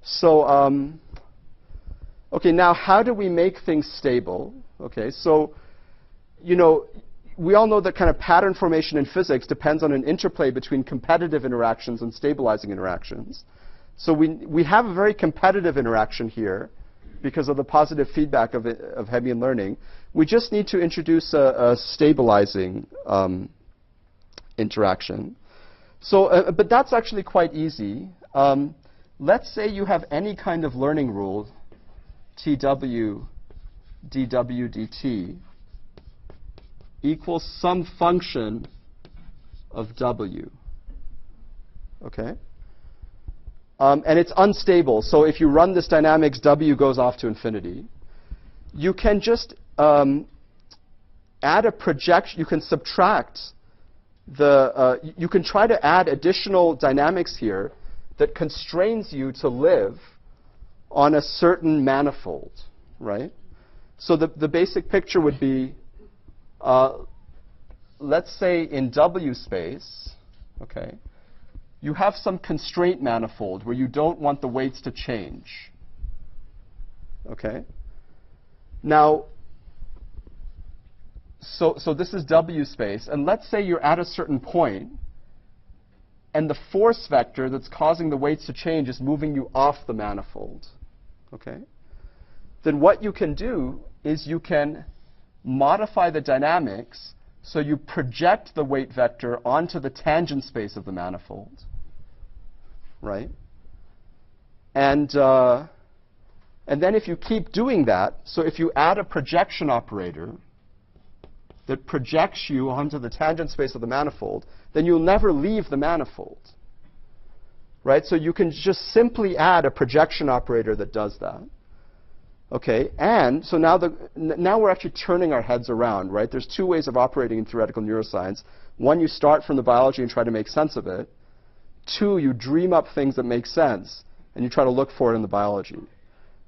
So, okay, now how do we make things stable? Okay, so, you know, we all know that kind of pattern formation in physics depends on an interplay between competitive interactions and stabilizing interactions. So we have a very competitive interaction here because of the positive feedback of Hebbian learning. We just need to introduce a stabilizing interaction. So, but that's actually quite easy. Let's say you have any kind of learning rule, TW, dW, dt, equals some function of W. Okay? And it's unstable. So if you run this dynamics, W goes off to infinity. You can just add a projection. You can subtract the, you can try to add additional dynamics here that constrains you to live on a certain manifold, right? So the basic picture would be, let's say in W space, okay, you have some constraint manifold where you don't want the weights to change. Okay? Now, so this is W space, and let's say you're at a certain point, and the force vector that's causing the weights to change is moving you off the manifold. Okay? Then what you can do is you can modify the dynamics so you project the weight vector onto the tangent space of the manifold, right? And then if you keep doing that, so if you add a projection operator that projects you onto the tangent space of the manifold, then you'll never leave the manifold, right? So you can just simply add a projection operator that does that. Okay, and so now we're actually turning our heads around, right? There's two ways of operating in theoretical neuroscience. One, you start from the biology and try to make sense of it. Two, you dream up things that make sense, and you try to look for it in the biology.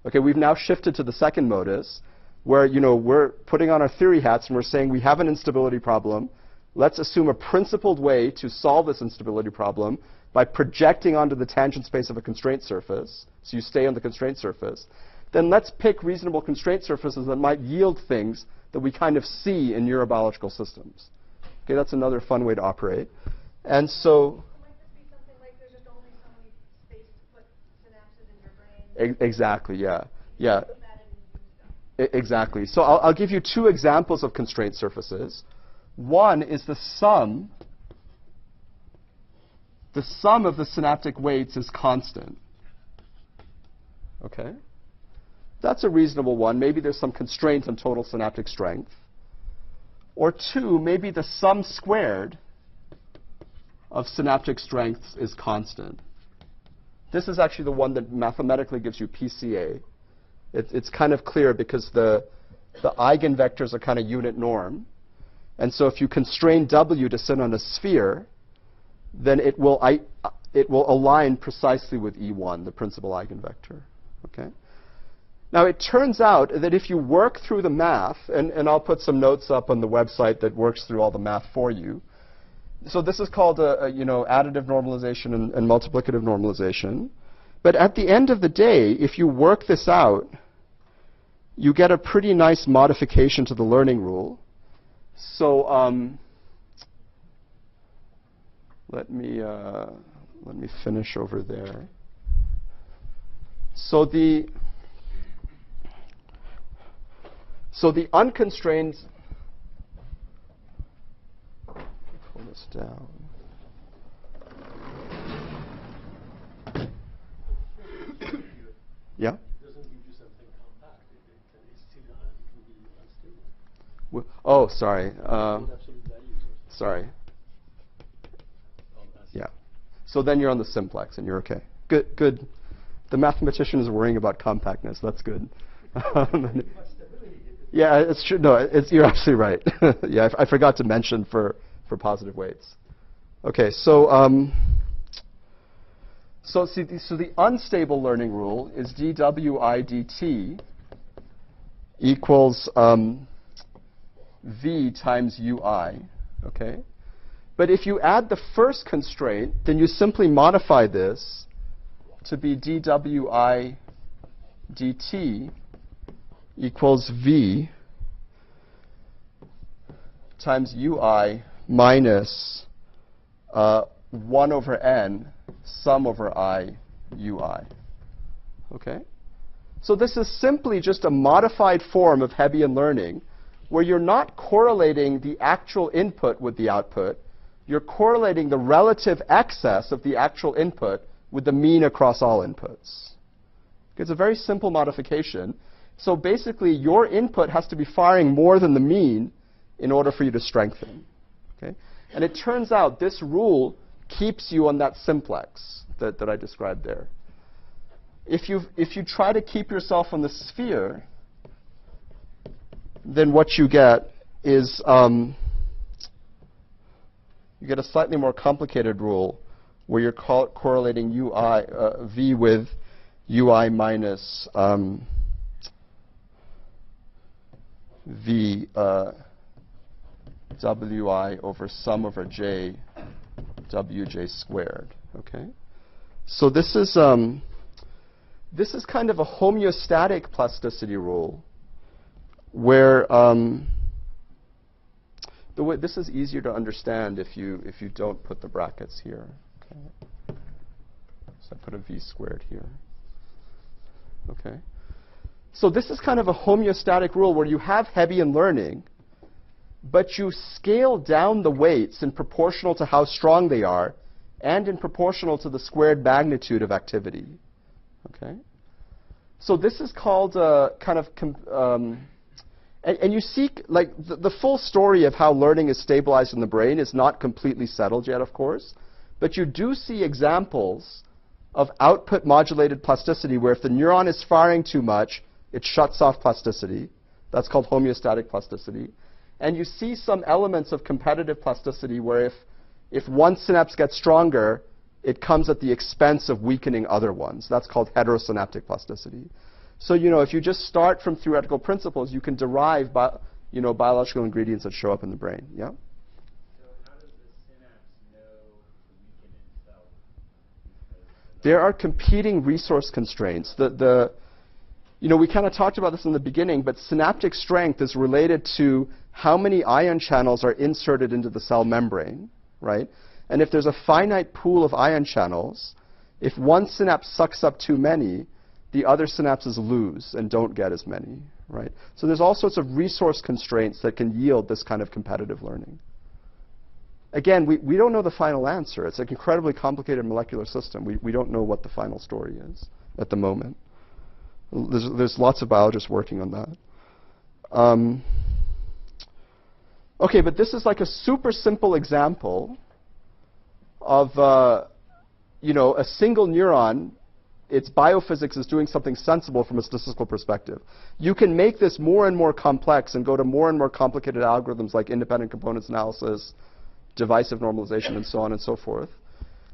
Okay, we've now shifted to the second modus, where, you know, we're putting on our theory hats and we're saying we have an instability problem. Let's assume a principled way to solve this instability problem by projecting onto the tangent space of a constraint surface, so you stay on the constraint surface. Then let's pick reasonable constraint surfaces that might yield things that we kind of see in neurobiological systems. Okay, that's another fun way to operate. And so, Might this be something like there's just only so many space to put synapses in your brain? Exactly, yeah. Yeah. Put that in stuff. Exactly. So I'll give you two examples of constraint surfaces. One is the sum. The sum of the synaptic weights is constant. Okay? That's a reasonable one. Maybe there's some constraint on total synaptic strength. Or two, maybe the sum squared of synaptic strengths is constant. This is actually the one that mathematically gives you PCA. It's kind of clear because the eigenvectors are kind of unit norm. And so if you constrain W to sit on a sphere, then it will align precisely with E1, the principal eigenvector. Okay? Now, it turns out that if you work through the math, and I'll put some notes up on the website that works through all the math for you. So this is called additive normalization and multiplicative normalization. But at the end of the day, if you work this out, you get a pretty nice modification to the learning rule. So let me finish over there. So So the unconstrained, pull this down. Yeah? Doesn't give you something compact. It's still it can be unstable. Oh, sorry. With absolute values. Sorry. Oh, that's Yeah. So then you're on the simplex, and you're okay. Good. Good. The mathematician is worrying about compactness. That's good. Yeah, it's true. No, you're absolutely right. Yeah, I forgot to mention for positive weights. Okay, so so the unstable learning rule is dwi dt equals v times ui. Okay, but if you add the first constraint, then you simply modify this to be dwi dt equals v times ui minus 1 over n sum over I ui. Okay? So this is simply just a modified form of Hebbian learning where you're not correlating the actual input with the output. You're correlating the relative excess of the actual input with the mean across all inputs. It's a very simple modification. So basically, your input has to be firing more than the mean in order for you to strengthen. Okay? And it turns out this rule keeps you on that simplex that I described there. If you try to keep yourself on the sphere, then what you get is you get a slightly more complicated rule where you're correlating v with ui minus v wi over sum over j wj squared. Okay, so this is kind of a homeostatic plasticity rule, where this is easier to understand if you don't put the brackets here. Okay, so I put a v squared here. Okay, so this is kind of a homeostatic rule where you have Hebbian learning, but you scale down the weights in proportional to how strong they are and in proportional to the squared magnitude of activity. Okay? So this is called kind of, and you see, like, the full story of how learning is stabilized in the brain is not completely settled yet, of course, but you do see examples of output modulated plasticity where if the neuron is firing too much, it shuts off plasticity. That's called homeostatic plasticity. And you see some elements of competitive plasticity where if one synapse gets stronger, it comes at the expense of weakening other ones. That's called heterosynaptic plasticity. So, if you just start from theoretical principles, you can derive biological ingredients that show up in the brain. Yeah? So how does the synapse know to weaken itself? There are competing resource constraints. We kind of talked about this in the beginning, but synaptic strength is related to how many ion channels are inserted into the cell membrane, right? And if there's a finite pool of ion channels, if one synapse sucks up too many, the other synapses lose and don't get as many, right? So there's all sorts of resource constraints that can yield this kind of competitive learning. Again, we don't know the final answer. It's an incredibly complicated molecular system. We don't know what the final story is at the moment. There's lots of biologists working on that. Okay, but this is like a super simple example of a single neuron. Its biophysics is doing something sensible from a statistical perspective. You can make this more and more complex and go to more and more complicated algorithms like independent components analysis, divisive normalization, and so on and so forth.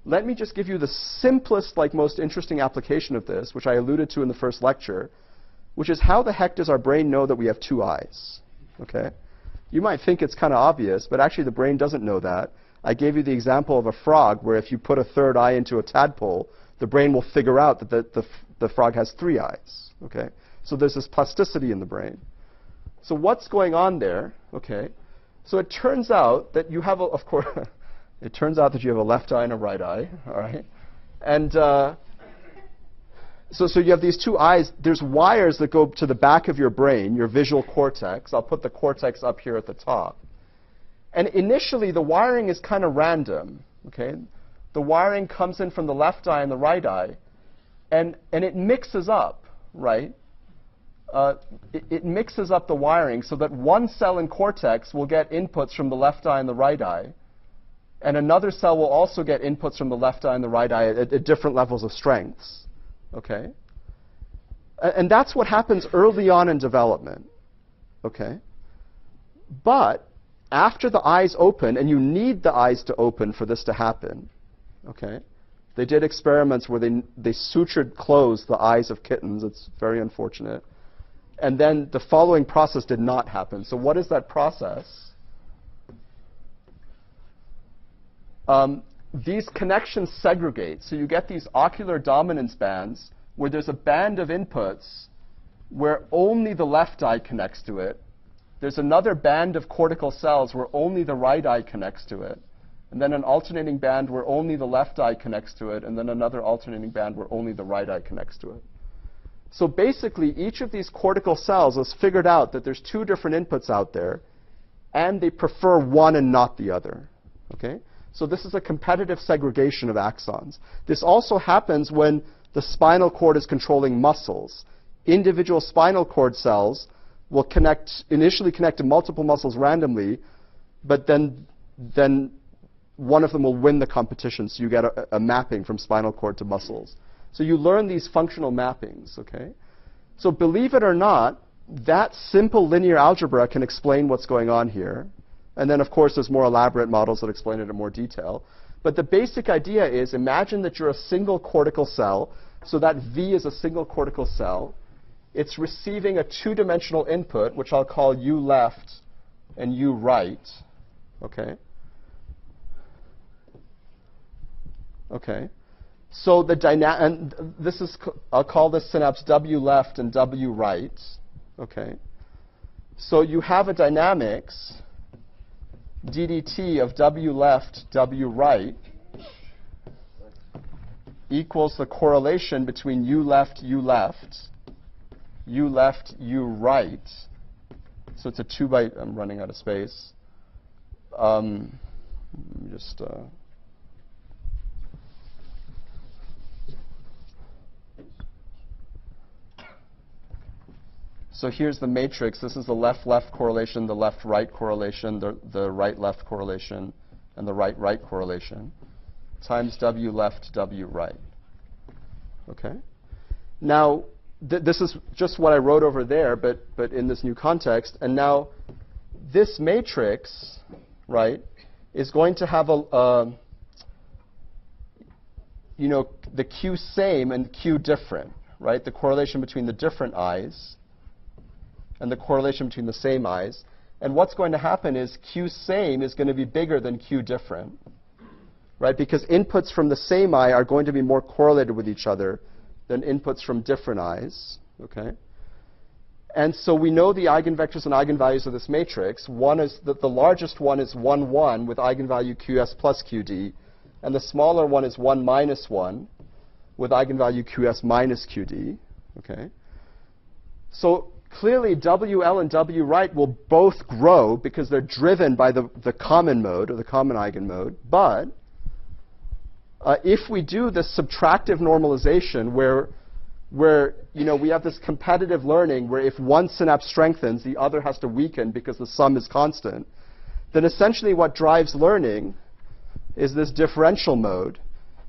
Let me just give you the simplest, most interesting application of this, which I alluded to in the first lecture, which is how the heck does our brain know that we have two eyes? Okay? You might think it's kind of obvious, but actually the brain doesn't know that. I gave you the example of a frog where if you put a third eye into a tadpole, the brain will figure out that the frog has three eyes. Okay? So there's this plasticity in the brain. So what's going on there? Okay? So it turns out that you have, of course, it turns out that you have a left eye and a right eye, all right? And so you have these two eyes. There's wires that go to the back of your brain, your visual cortex. I'll put the cortex up here at the top. And initially, the wiring is kind of random. Okay? The wiring comes in from the left eye and the right eye, and it mixes up, right? It mixes up the wiring so that one cell in cortex will get inputs from the left eye and the right eye, and another cell will also get inputs from the left eye and the right eye at different levels of strengths. Okay? And that's what happens early on in development. Okay? But after the eyes open, and you need the eyes to open for this to happen, okay? They did experiments where they sutured closed the eyes of kittens. It's very unfortunate. And then the following process did not happen. So what is that process? These connections segregate. So you get these ocular dominance bands where there's a band of inputs where only the left eye connects to it. There's another band of cortical cells where only the right eye connects to it. And then an alternating band where only the left eye connects to it. And then another alternating band where only the right eye connects to it. So basically, each of these cortical cells has figured out that there's two different inputs out there, and they prefer one and not the other. Okay? So this is a competitive segregation of axons. This also happens when the spinal cord is controlling muscles. Individual spinal cord cells will initially connect to multiple muscles randomly, but then one of them will win the competition, so you get a mapping from spinal cord to muscles. So you learn these functional mappings, okay? So believe it or not, that simple linear algebra can explain what's going on here. And then, of course, there's more elaborate models that explain it in more detail. But the basic idea is, imagine that you're a single cortical cell. So that V is a single cortical cell. It's receiving a two-dimensional input, which I'll call U left and U right. Okay? Okay. So and this is, I'll call this synapse W left and W right. Okay. So you have a dynamics ddt of W left, W right equals the correlation between U left, U left, U left, U right. So it's a 2 by, I'm running out of space. Let me just, so here's the matrix. This is the left-left correlation, the left-right correlation, the right-left correlation, and the right-right correlation, times W left, W right. Okay? Now, this is just what I wrote over there, but in this new context. And now, this matrix, right, is going to have the Q same and Q different, right? The correlation between the different eyes and the correlation between the same eyes. And what's going to happen is Q same is going to be bigger than Q different, right? Because inputs from the same eye are going to be more correlated with each other than inputs from different eyes, okay? And so we know the eigenvectors and eigenvalues of this matrix. One is the largest one is 1, 1 with eigenvalue QS plus QD, and the smaller one is 1 minus 1 with eigenvalue QS minus QD, okay? So clearly, WL and W right will both grow because they're driven by the common mode, or the common eigenmode. But if we do this subtractive normalization where we have this competitive learning where if one synapse strengthens, the other has to weaken because the sum is constant, then essentially what drives learning is this differential mode.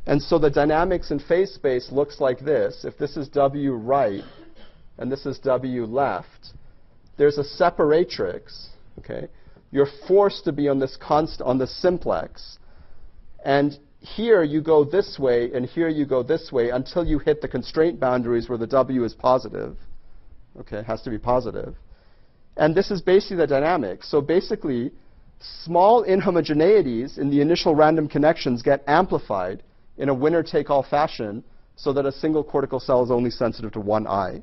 And so the dynamics in phase space looks like this. If this is W right, and this is W left, there's a separatrix, okay? You're forced to be on this on the simplex. And here you go this way, and here you go this way until you hit the constraint boundaries where the W is positive. Okay, it has to be positive. And this is basically the dynamics. So basically, small inhomogeneities in the initial random connections get amplified in a winner-take-all fashion so that a single cortical cell is only sensitive to one eye.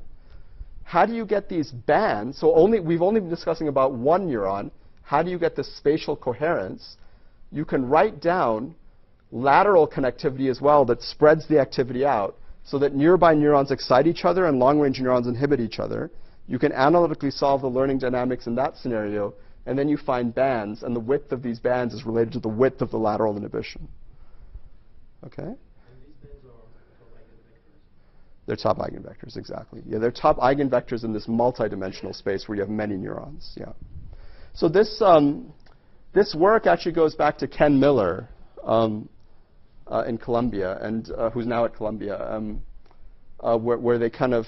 How do you get these bands? So we've only been discussing about one neuron. How do you get this spatial coherence? You can write down lateral connectivity as well that spreads the activity out. so that nearby neurons excite each other and long-range neurons inhibit each other. You can analytically solve the learning dynamics in that scenario, and then you find bands, and the width of these bands is related to the width of the lateral inhibition. Okay? And these bands are top eigenvectors? They're top eigenvectors, exactly. Yeah, they're top eigenvectors in this multidimensional space where you have many neurons. Yeah. So this this work actually goes back to Ken Miller in Columbia, and who's now at Columbia, where they kind of,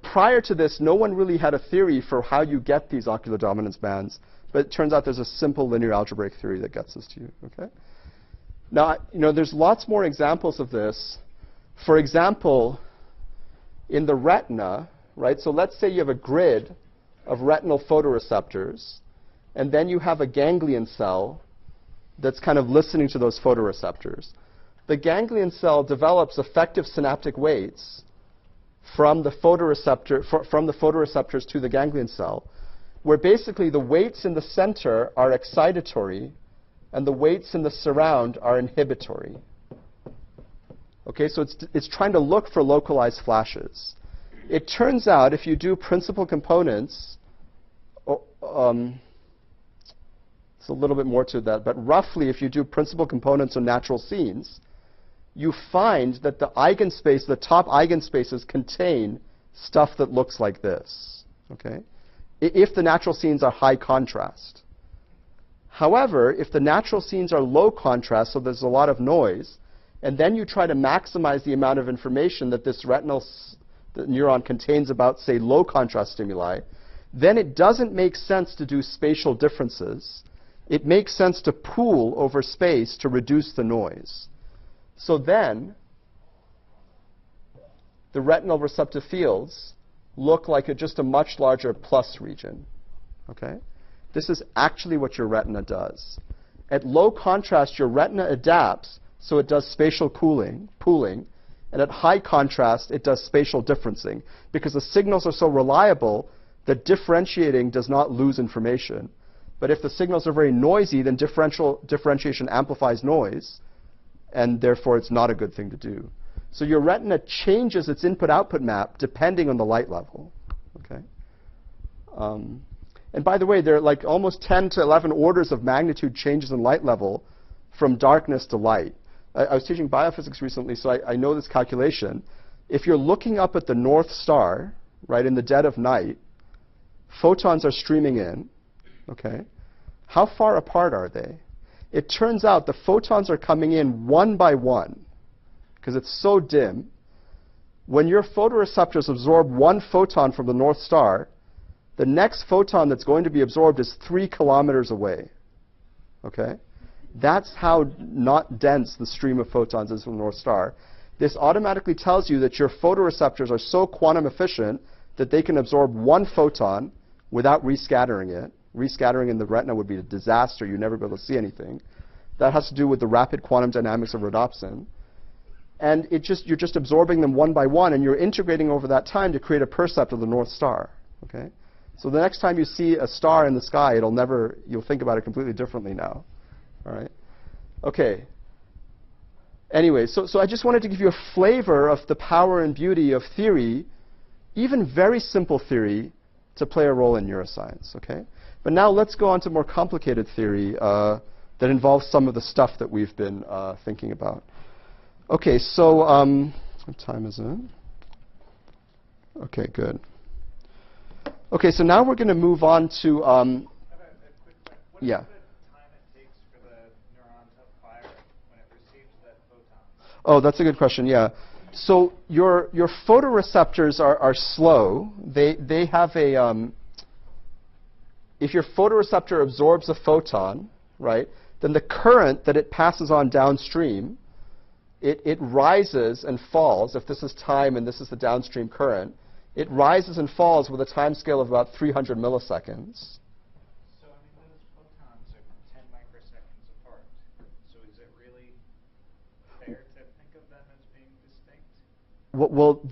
prior to this, no one really had a theory for how you get these ocular dominance bands, but it turns out there's a simple linear algebraic theory that gets this to you. Okay. Now, there's lots more examples of this. For example, in the retina, right? So let's say you have a grid of retinal photoreceptors, and then you have a ganglion cell that's kind of listening to those photoreceptors. The ganglion cell develops effective synaptic weights from the photoreceptors to the ganglion cell, where basically the weights in the center are excitatory and the weights in the surround are inhibitory. Okay, so it's trying to look for localized flashes. It turns out if you do principal components, it's a little bit more to that, but roughly if you do principal components or natural scenes, you find that the top eigenspaces contain stuff that looks like this, okay? If the natural scenes are high contrast. However, if the natural scenes are low contrast, so there's a lot of noise, and then you try to maximize the amount of information that this retinal neuron contains about, say, low contrast stimuli, then it doesn't make sense to do spatial differences. It makes sense to pool over space to reduce the noise. So then, the retinal receptive fields look like just a much larger plus region. Okay? This is actually what your retina does. At low contrast, your retina adapts, so it does spatial pooling, and at high contrast, it does spatial differencing, because the signals are so reliable that differentiating does not lose information. But if the signals are very noisy, then differentiation amplifies noise, and therefore it's not a good thing to do. So your retina changes its input-output map depending on the light level. Okay? And by the way, there are like almost 10 to 11 orders of magnitude changes in light level from darkness to light. I was teaching biophysics recently, so I know this calculation. If you're looking up at the North Star, right, in the dead of night, photons are streaming in. Okay? How far apart are they? It turns out the photons are coming in one by one because it's so dim. When your photoreceptors absorb one photon from the North Star, the next photon that's going to be absorbed is 3 kilometers away. Okay? That's how not dense the stream of photons is from the North Star. This automatically tells you that your photoreceptors are so quantum efficient that they can absorb one photon without rescattering it. Rescattering in the retina would be a disaster. You'd never be able to see anything. That has to do with the rapid quantum dynamics of rhodopsin. And you're just absorbing them one by one, and you're integrating over that time to create a percept of the North Star. Okay? So the next time you see a star in the sky, you'll think about it completely differently now. All right? Okay. Anyway, so I just wanted to give you a flavor of the power and beauty of theory, even very simple theory, to play a role in neuroscience. Okay? But now let's go on to more complicated theory that involves some of the stuff that we've been thinking about. Okay, so what time is it? Okay, good. Okay, so now we're going to move on to yeah. Oh, that's a good question. Yeah. So your photoreceptors are slow. They have a if your photoreceptor absorbs a photon, right, then the current that it passes on downstream, it rises and falls. If this is time and this is the downstream current, it rises and falls with a time scale of about 300 milliseconds. So, I mean, those photons are 10 microseconds apart. So is it really fair to think of them as being distinct? Well,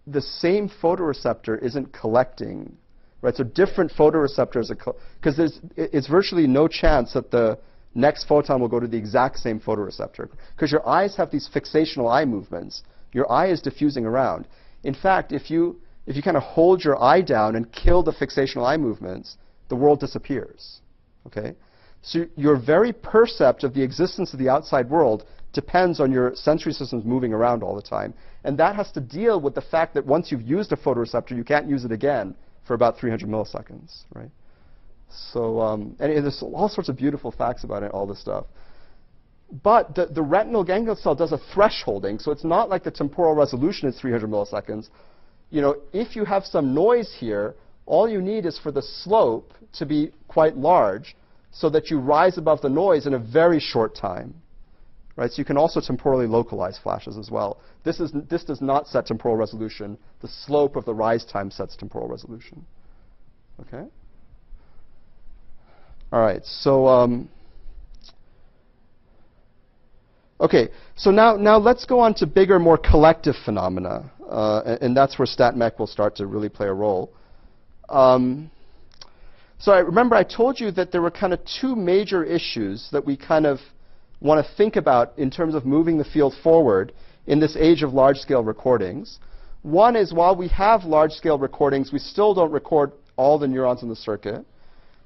the same photoreceptor isn't collecting, right? So different photoreceptors are, because it's virtually no chance that the next photon will go to the exact same photoreceptor, because your eyes have these fixational eye movements. Your eye is diffusing around. In fact, if you kind of hold your eye down and kill the fixational eye movements, the world disappears. Okay? So your very percept of the existence of the outside world depends on your sensory systems moving around all the time. And that has to deal with the fact that once you've used a photoreceptor, you can't use it again for about 300 milliseconds, right? So, and there's all sorts of beautiful facts about it, all this stuff. But the retinal ganglion cell does a thresholding, so it's not like the temporal resolution is 300 milliseconds. You know, if you have some noise here, all you need is for the slope to be quite large so that you rise above the noise in a very short time. Right? So you can also temporally localize flashes as well. This does not set temporal resolution. The slope of the rise time sets temporal resolution. Okay? All right, so okay, so now let's go on to bigger, more collective phenomena, and that's where StatMech will start to really play a role. So remember I told you that there were kind of two major issues that we kind of want to think about in terms of moving the field forward in this age of large-scale recordings. One is, while we have large-scale recordings, we still don't record all the neurons in the circuit.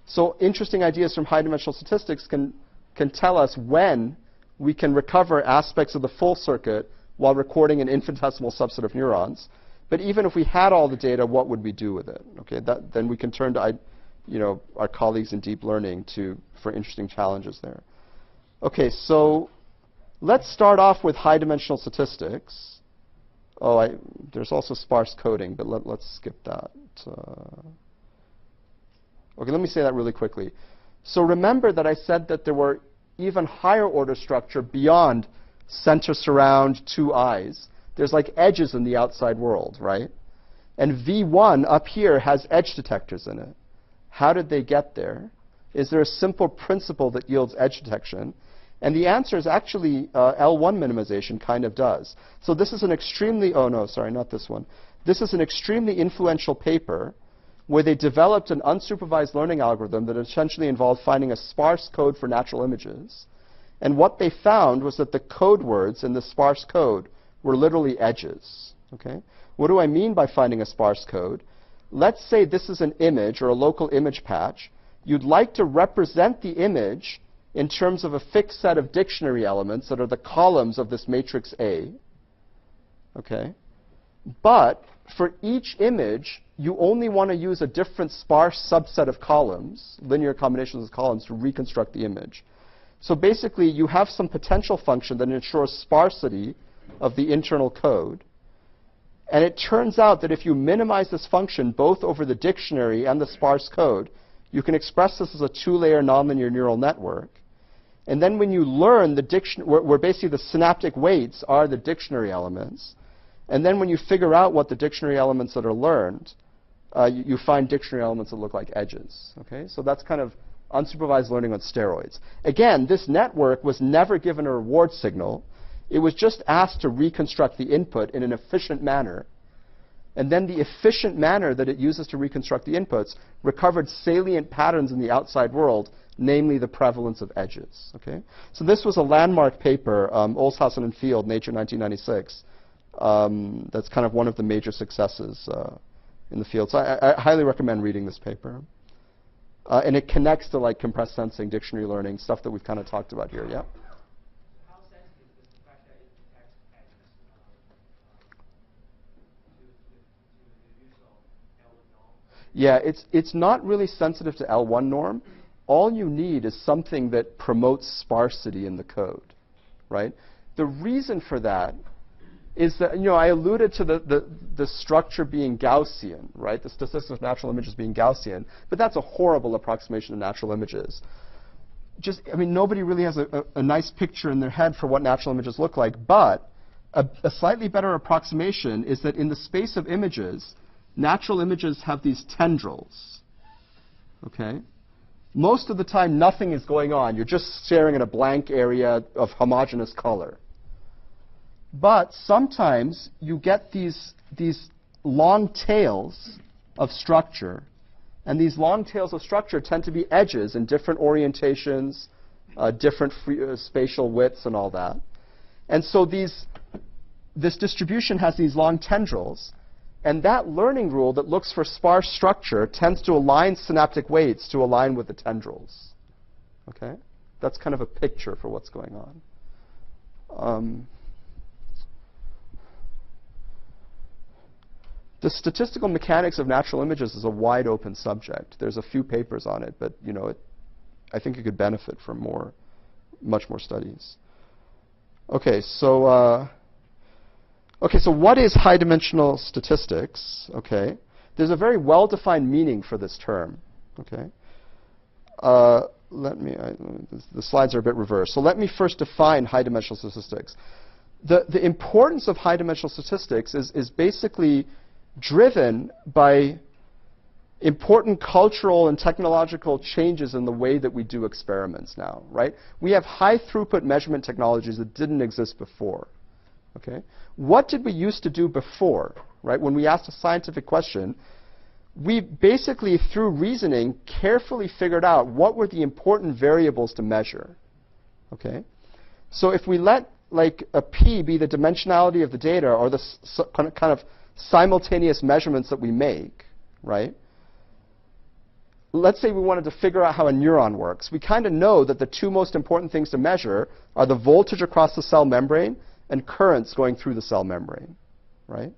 So interesting ideas from high-dimensional statistics can tell us when we can recover aspects of the full circuit while recording an infinitesimal subset of neurons. But even if we had all the data, what would we do with it? Okay, then we can turn to our colleagues in deep learning for interesting challenges there. Okay, so let's start off with high-dimensional statistics. Oh, there's also sparse coding, but let's skip that. Okay, let me say that really quickly. So remember that I said that there were even higher order structure beyond center surround, two eyes. There's like edges in the outside world, right? And V1 up here has edge detectors in it. How did they get there? Is there a simple principle that yields edge detection? And the answer is actually L1 minimization kind of does. So this is an extremely, oh no, sorry, not this one. This is an extremely influential paper where they developed an unsupervised learning algorithm that essentially involved finding a sparse code for natural images. And what they found was that the code words in the sparse code were literally edges. Okay? What do I mean by finding a sparse code? Let's say this is an image or a local image patch. You'd like to represent the image in terms of a fixed set of dictionary elements that are the columns of this matrix A. Okay? But for each image, you only want to use a different sparse subset of columns, linear combinations of columns, to reconstruct the image. So basically, you have some potential function that ensures sparsity of the internal code. And it turns out that if you minimize this function both over the dictionary and the sparse code, you can express this as a two-layer nonlinear neural network. And then when you learn the dictionary, where basically the synaptic weights are the dictionary elements, and then when you figure out what the dictionary elements that are learned, you find dictionary elements that look like edges. Okay? So that's kind of unsupervised learning on steroids. Again, this network was never given a reward signal. It was just asked to reconstruct the input in an efficient manner. And then the efficient manner that it uses to reconstruct the inputs recovered salient patterns in the outside world, namely the prevalence of edges. Okay? So this was a landmark paper, Olshausen and Field, Nature 1996. That's kind of one of the major successes in the field. So I highly recommend reading this paper. And it connects to like compressed sensing, dictionary learning, stuff that we've kind of talked about here. Yeah? How sensitive is the fact that it detects edges to the use of L1 norm? Yeah, it's not really sensitive to L1 norm. All you need is something that promotes sparsity in the code, right? The reason for that is that, I alluded to the structure being Gaussian, right? The statistics of natural images being Gaussian, but that's a horrible approximation of natural images. Nobody really has a nice picture in their head for what natural images look like, but a slightly better approximation is that in the space of images, natural images have these tendrils, okay? Most of the time, nothing is going on. You're just staring at a blank area of homogeneous color. But sometimes you get these long tails of structure, and these long tails of structure tend to be edges in different orientations, different spatial widths and all that. And so these this distribution has these long tendrils, and that learning rule that looks for sparse structure tends to align synaptic weights to align with the tendrils. Okay? That's kind of a picture for what's going on. The statistical mechanics of natural images is a wide open subject. There's a few papers on it, but I think it could benefit from much more studies. Okay, so what is high-dimensional statistics? Okay, there's a very well-defined meaning for this term. Okay, the slides are a bit reversed. So let me first define high-dimensional statistics. The importance of high-dimensional statistics is basically driven by important cultural and technological changes in the way that we do experiments now, right? We have high-throughput measurement technologies that didn't exist before. Okay? What did we used to do before, right? When we asked a scientific question, we basically, through reasoning, carefully figured out what were the important variables to measure. Okay? So if we let, like, a p be the dimensionality of the data, or the kind of simultaneous measurements that we make, right? Let's say we wanted to figure out how a neuron works. We kind of know that the two most important things to measure are the voltage across the cell membrane and currents going through the cell membrane, right?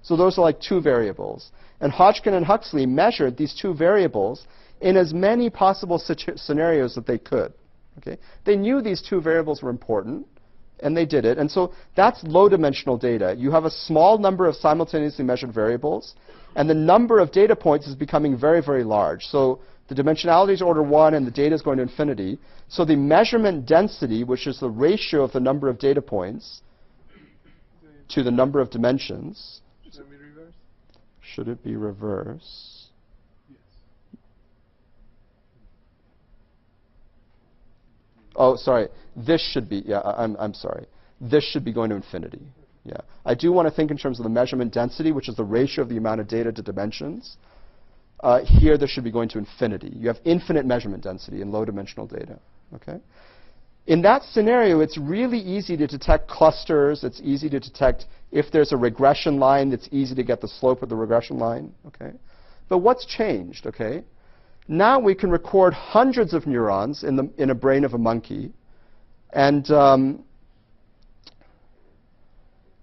So those are like two variables. And Hodgkin and Huxley measured these two variables in as many possible scenarios that they could. Okay? They knew these two variables were important, and they did it. And so that's low-dimensional data. You have a small number of simultaneously measured variables, and the number of data points is becoming very, very large. So the dimensionality is order 1, and the data is going to infinity. So the measurement density, which is the ratio of the number of data points to the number of dimensions. Should it be reversed? Should it be reversed? Oh, sorry. This should be, yeah, I'm sorry. This should be going to infinity. Yeah. I do want to think in terms of the measurement density, which is the ratio of the amount of data to dimensions. Here, this should be going to infinity. You have infinite measurement density in low-dimensional data. Okay? In that scenario, it's really easy to detect clusters. It's easy to detect if there's a regression line. It's easy to get the slope of the regression line. Okay? But what's changed? Okay? Now we can record hundreds of neurons in a brain of a monkey,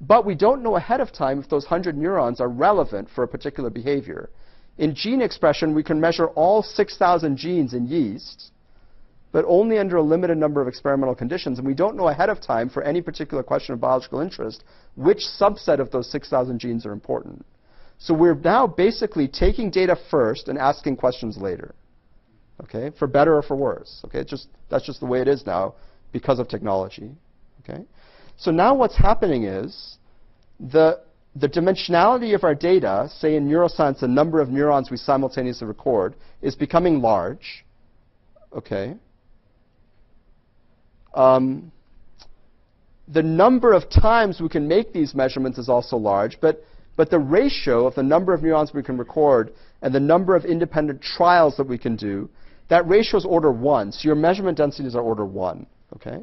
but we don't know ahead of time if those 100 neurons are relevant for a particular behavior. In gene expression, we can measure all 6,000 genes in yeast, but only under a limited number of experimental conditions, and we don't know ahead of time for any particular question of biological interest which subset of those 6,000 genes are important. So we're now basically taking data first and asking questions later, okay, for better or for worse. Okay, that's just the way it is now because of technology. Okay, so now what's happening is the dimensionality of our data, say in neuroscience, the number of neurons we simultaneously record, is becoming large. Okay. The number of times we can make these measurements is also large, but the ratio of the number of neurons we can record and the number of independent trials that we can do, that ratio is order 1. So your measurement densities are order 1. Okay?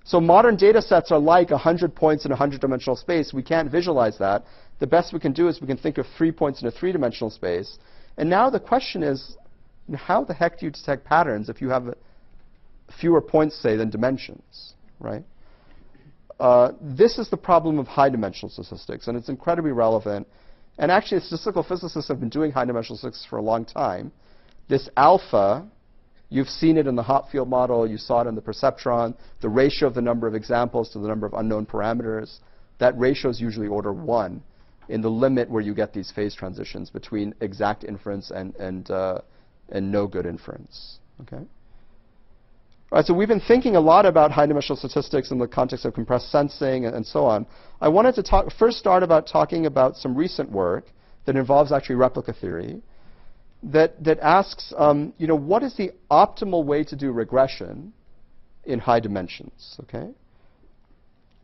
So modern data sets are like 100 points in a 100-dimensional space. We can't visualize that. The best we can do is we can think of 3 points in a 3-dimensional space. And now the question is, how the heck do you detect patterns if you have fewer points, say, than dimensions, right? This is the problem of high-dimensional statistics, and it's incredibly relevant. And actually, statistical physicists have been doing high-dimensional statistics for a long time. This alpha, you've seen it in the hot field model. You saw it in the perceptron. The ratio of the number of examples to the number of unknown parameters, that ratio is usually order 1 in the limit where you get these phase transitions between exact inference and no good inference. Okay? All right, so we've been thinking a lot about high-dimensional statistics in the context of compressed sensing and so on. I wanted to first start about talking about some recent work that involves actually replica theory that asks, what is the optimal way to do regression in high dimensions? Okay.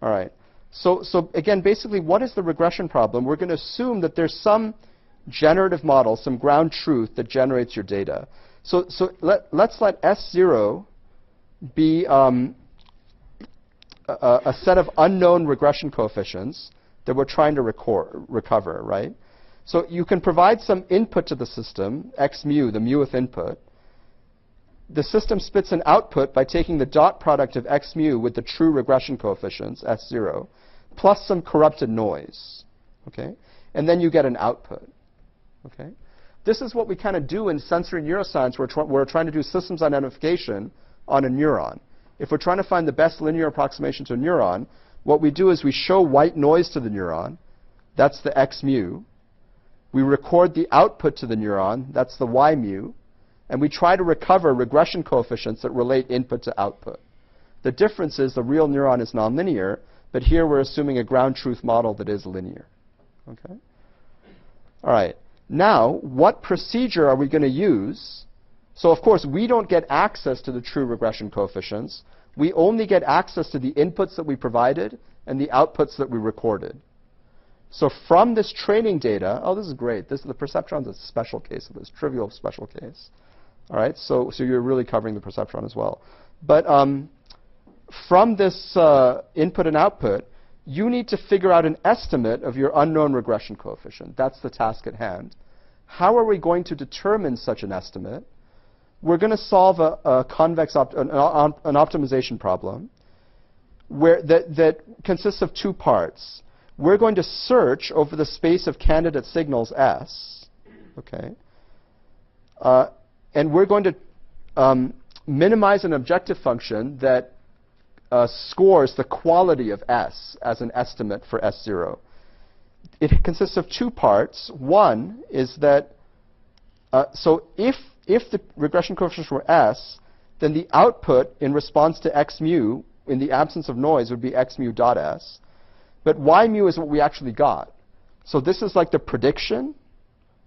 All right. So again, basically, what is the regression problem? We're going to assume that there's some generative model, some ground truth that generates your data. So let's let S0 be a set of unknown regression coefficients that we're trying to recover, right? So you can provide some input to the system, x mu, the muth input. The system spits an output by taking the dot product of x mu with the true regression coefficients, S0, plus some corrupted noise, okay? And then you get an output, okay? This is what we kind of do in sensory neuroscience. We're trying to do systems identification on a neuron. If we're trying to find the best linear approximation to a neuron, what we do is we show white noise to the neuron. That's the x mu. We record the output to the neuron. That's the y mu. And we try to recover regression coefficients that relate input to output. The difference is the real neuron is nonlinear, but here we're assuming a ground truth model that is linear. Okay? All right. Now, what procedure are we going to use? So, of course, we don't get access to the true regression coefficients. We only get access to the inputs that we provided and the outputs that we recorded. So from this training data, oh, this is great. The perceptron's a special case of this, trivial special case. All right, so you're really covering the perceptron as well. But from this input and output, you need to figure out an estimate of your unknown regression coefficient. That's the task at hand. How are we going to determine such an estimate? We're going to solve a convex an optimization problem that consists of two parts. We're going to search over the space of candidate signals S, okay? And we're going to minimize an objective function that scores the quality of S as an estimate for S0. It consists of two parts. One is that, so if the regression coefficients were S, then the output in response to x mu, in the absence of noise, would be x mu dot S. But y mu is what we actually got. So this is like the prediction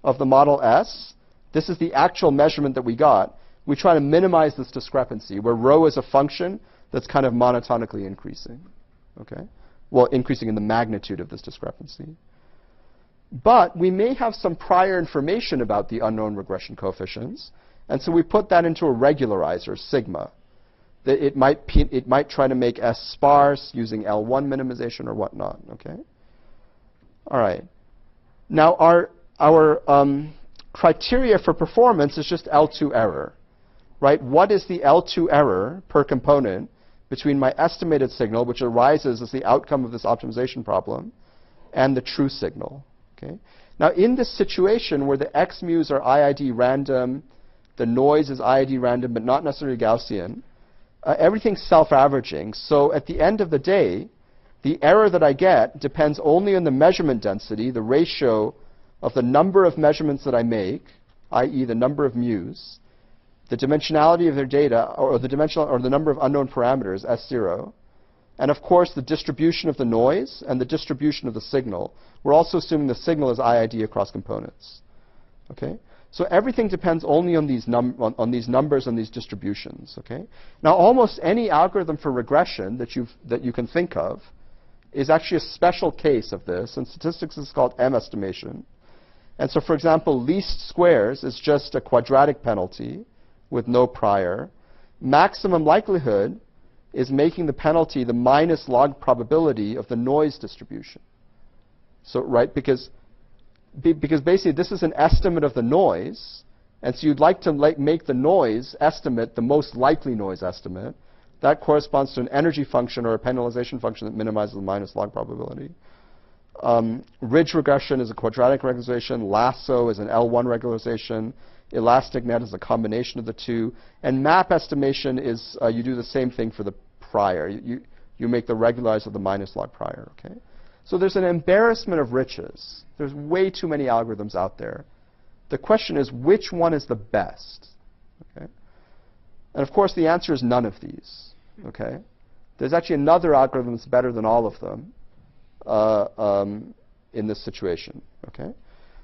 of the model S. This is the actual measurement that we got. We try to minimize this discrepancy, where rho is a function that's kind of monotonically increasing. Okay? Well, increasing in the magnitude of this discrepancy. But we may have some prior information about the unknown regression coefficients, and so we put that into a regularizer, sigma. That it might try to make S sparse using L1 minimization or whatnot. Okay. All right. Now our criteria for performance is just L2 error, right? What is the L2 error per component between my estimated signal, which arises as the outcome of this optimization problem, and the true signal? Okay. Now in this situation where the x mu's are IID random, the noise is IID random, but not necessarily Gaussian. Everything's self-averaging, so at the end of the day, the error that I get depends only on the measurement density, the ratio of the number of measurements that I make, i.e. the number of mu's, the dimensionality of their data, or the number of unknown parameters, S0, and of course the distribution of the noise and the distribution of the signal. We're also assuming the signal is IID across components. Okay? So everything depends only on these numbers and these distributions. Okay? Now, almost any algorithm for regression that you can think of is actually a special case of this. In statistics, it's called M estimation. And so, for example, least squares is just a quadratic penalty with no prior. Maximum likelihood is making the penalty the minus log probability of the noise distribution. So, right, because basically this is an estimate of the noise, and so you'd like to make the noise estimate the most likely noise estimate. That corresponds to an energy function or a penalization function that minimizes the minus log probability. Ridge regression is a quadratic regularization. Lasso is an L1 regularization. Elastic net is a combination of the two. And map estimation is you do the same thing for the prior. You make the regularizer of the minus log prior. Okay? So there's an embarrassment of riches. There's way too many algorithms out there. The question is, which one is the best? Okay? And of course, the answer is none of these. Okay? There's actually another algorithm that's better than all of them in this situation. Okay?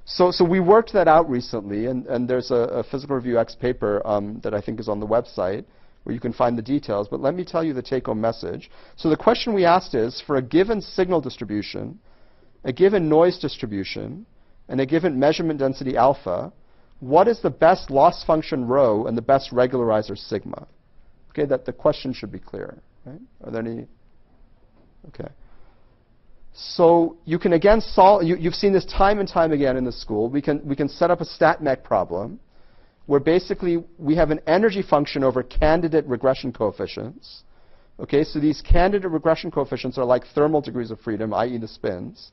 So we worked that out recently, and there's a Physical Review X paper that I think is on the website where you can find the details. But let me tell you the take-home message. So the question we asked is, for a given signal distribution, a given noise distribution, and a given measurement density alpha, what is the best loss function rho and the best regularizer sigma? Okay, that the question should be clear. Right? Are there any? Okay. So you can again solve, you've seen this time and time again in the school. We can set up a stat-mech problem where basically we have an energy function over candidate regression coefficients. Okay, so these candidate regression coefficients are like thermal degrees of freedom, i.e. the spins.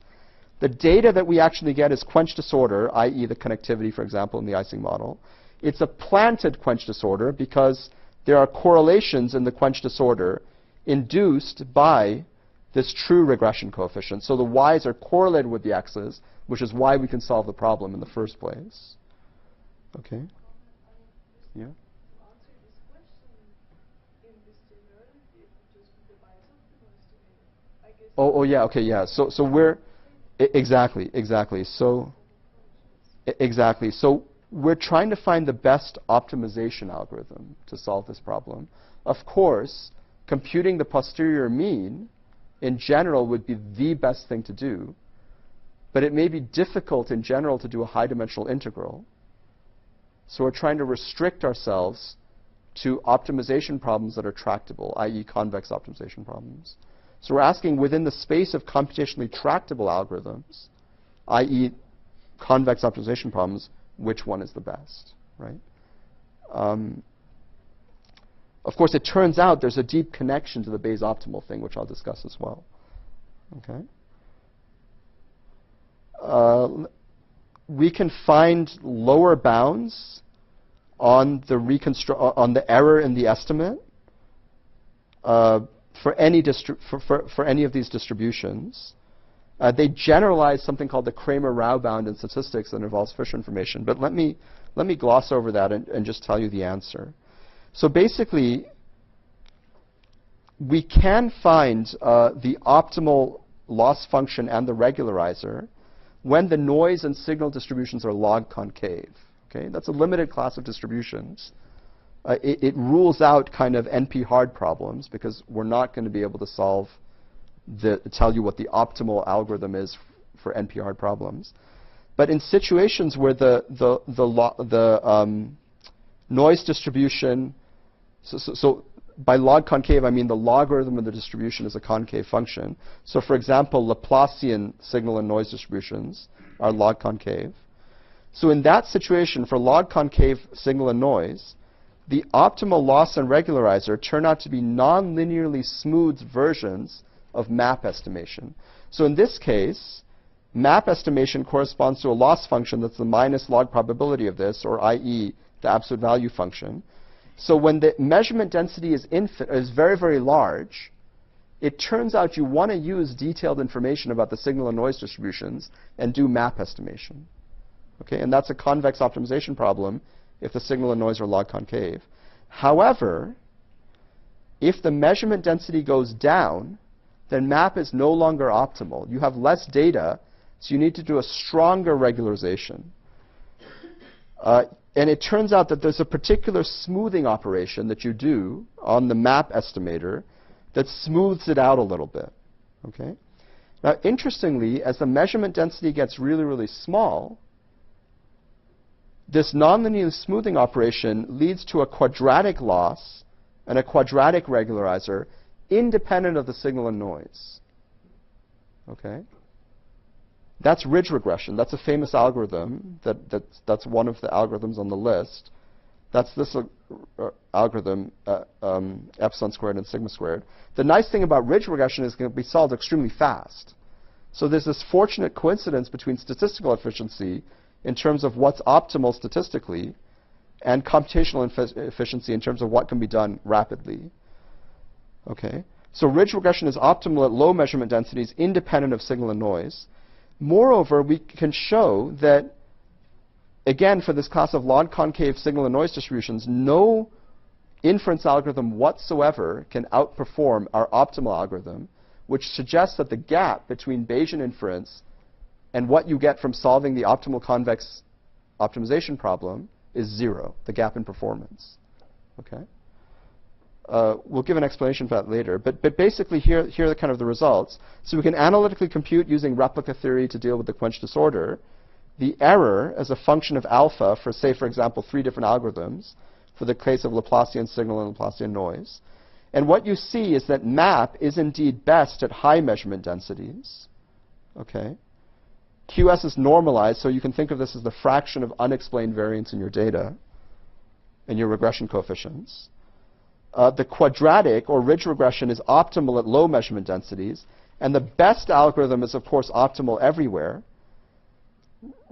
The data that we actually get is quench disorder, i.e. the connectivity, for example, in the Ising model. It's a planted quench disorder because there are correlations in the quench disorder induced by this true regression coefficient. So the y's are correlated with the x's, which is why we can solve the problem in the first place. Okay? Yeah? To answer this question, in this generality, just with the bioptical estimator, I guess. Oh, yeah, okay, yeah. So we're exactly. So exactly. So we're trying to find the best optimization algorithm to solve this problem. Of course, computing the posterior mean in general would be the best thing to do, but it may be difficult in general to do a high-dimensional integral. So we're trying to restrict ourselves to optimization problems that are tractable, i.e. convex optimization problems. So we're asking within the space of computationally tractable algorithms, i.e. convex optimization problems, which one is the best, right? Of course, it turns out there's a deep connection to the Bayes optimal thing, which I'll discuss as well. Okay. We can find lower bounds on the error in the estimate for any of these distributions. They generalize something called the Kramer-Rao bound in statistics that involves Fisher information. But let me gloss over that and just tell you the answer. So basically, we can find the optimal loss function and the regularizer when the noise and signal distributions are log concave. Okay? That's a limited class of distributions. It rules out kind of NP-hard problems because we're not going to be able to tell you what the optimal algorithm is for NP-hard problems. But in situations where the noise distribution, so by log concave, I mean the logarithm of the distribution is a concave function. So for example, Laplacian signal and noise distributions are log concave. So in that situation, for log concave signal and noise, the optimal loss and regularizer turn out to be non-linearly smooth versions of map estimation. So in this case, map estimation corresponds to a loss function that's the minus log probability of this, or i.e. the absolute value function. So when the measurement density is very, very large, it turns out you want to use detailed information about the signal and noise distributions and do map estimation. Okay, and that's a convex optimization problem if the signal and noise are log concave. However, if the measurement density goes down, then map is no longer optimal. You have less data, so you need to do a stronger regularization. And it turns out that there's a particular smoothing operation that you do on the map estimator that smooths it out a little bit. Okay? Now, interestingly, as the measurement density gets really, really small, this nonlinear smoothing operation leads to a quadratic loss and a quadratic regularizer independent of the signal and noise. Okay? That's ridge regression. That's a famous algorithm. That's one of the algorithms on the list. That's this algorithm, epsilon squared and sigma squared. The nice thing about ridge regression is it can be solved extremely fast. So there's this fortunate coincidence between statistical efficiency in terms of what's optimal statistically and computational efficiency in terms of what can be done rapidly. Okay? So ridge regression is optimal at low measurement densities independent of signal and noise. Moreover, we can show that, again, for this class of log concave signal and noise distributions, no inference algorithm whatsoever can outperform our optimal algorithm, which suggests that the gap between Bayesian inference and what you get from solving the optimal convex optimization problem is zero, the gap in performance. Okay? We'll give an explanation for that later. But basically, here are the kind of the results. So we can analytically compute using replica theory to deal with the quench disorder. The error as a function of alpha for, say, for example, 3 different algorithms for the case of Laplacian signal and Laplacian noise. And what you see is that map is indeed best at high measurement densities. Okay. QS is normalized, so you can think of this as the fraction of unexplained variance in your data and your regression coefficients. The quadratic or ridge regression is optimal at low measurement densities, and the best algorithm is, of course, optimal everywhere.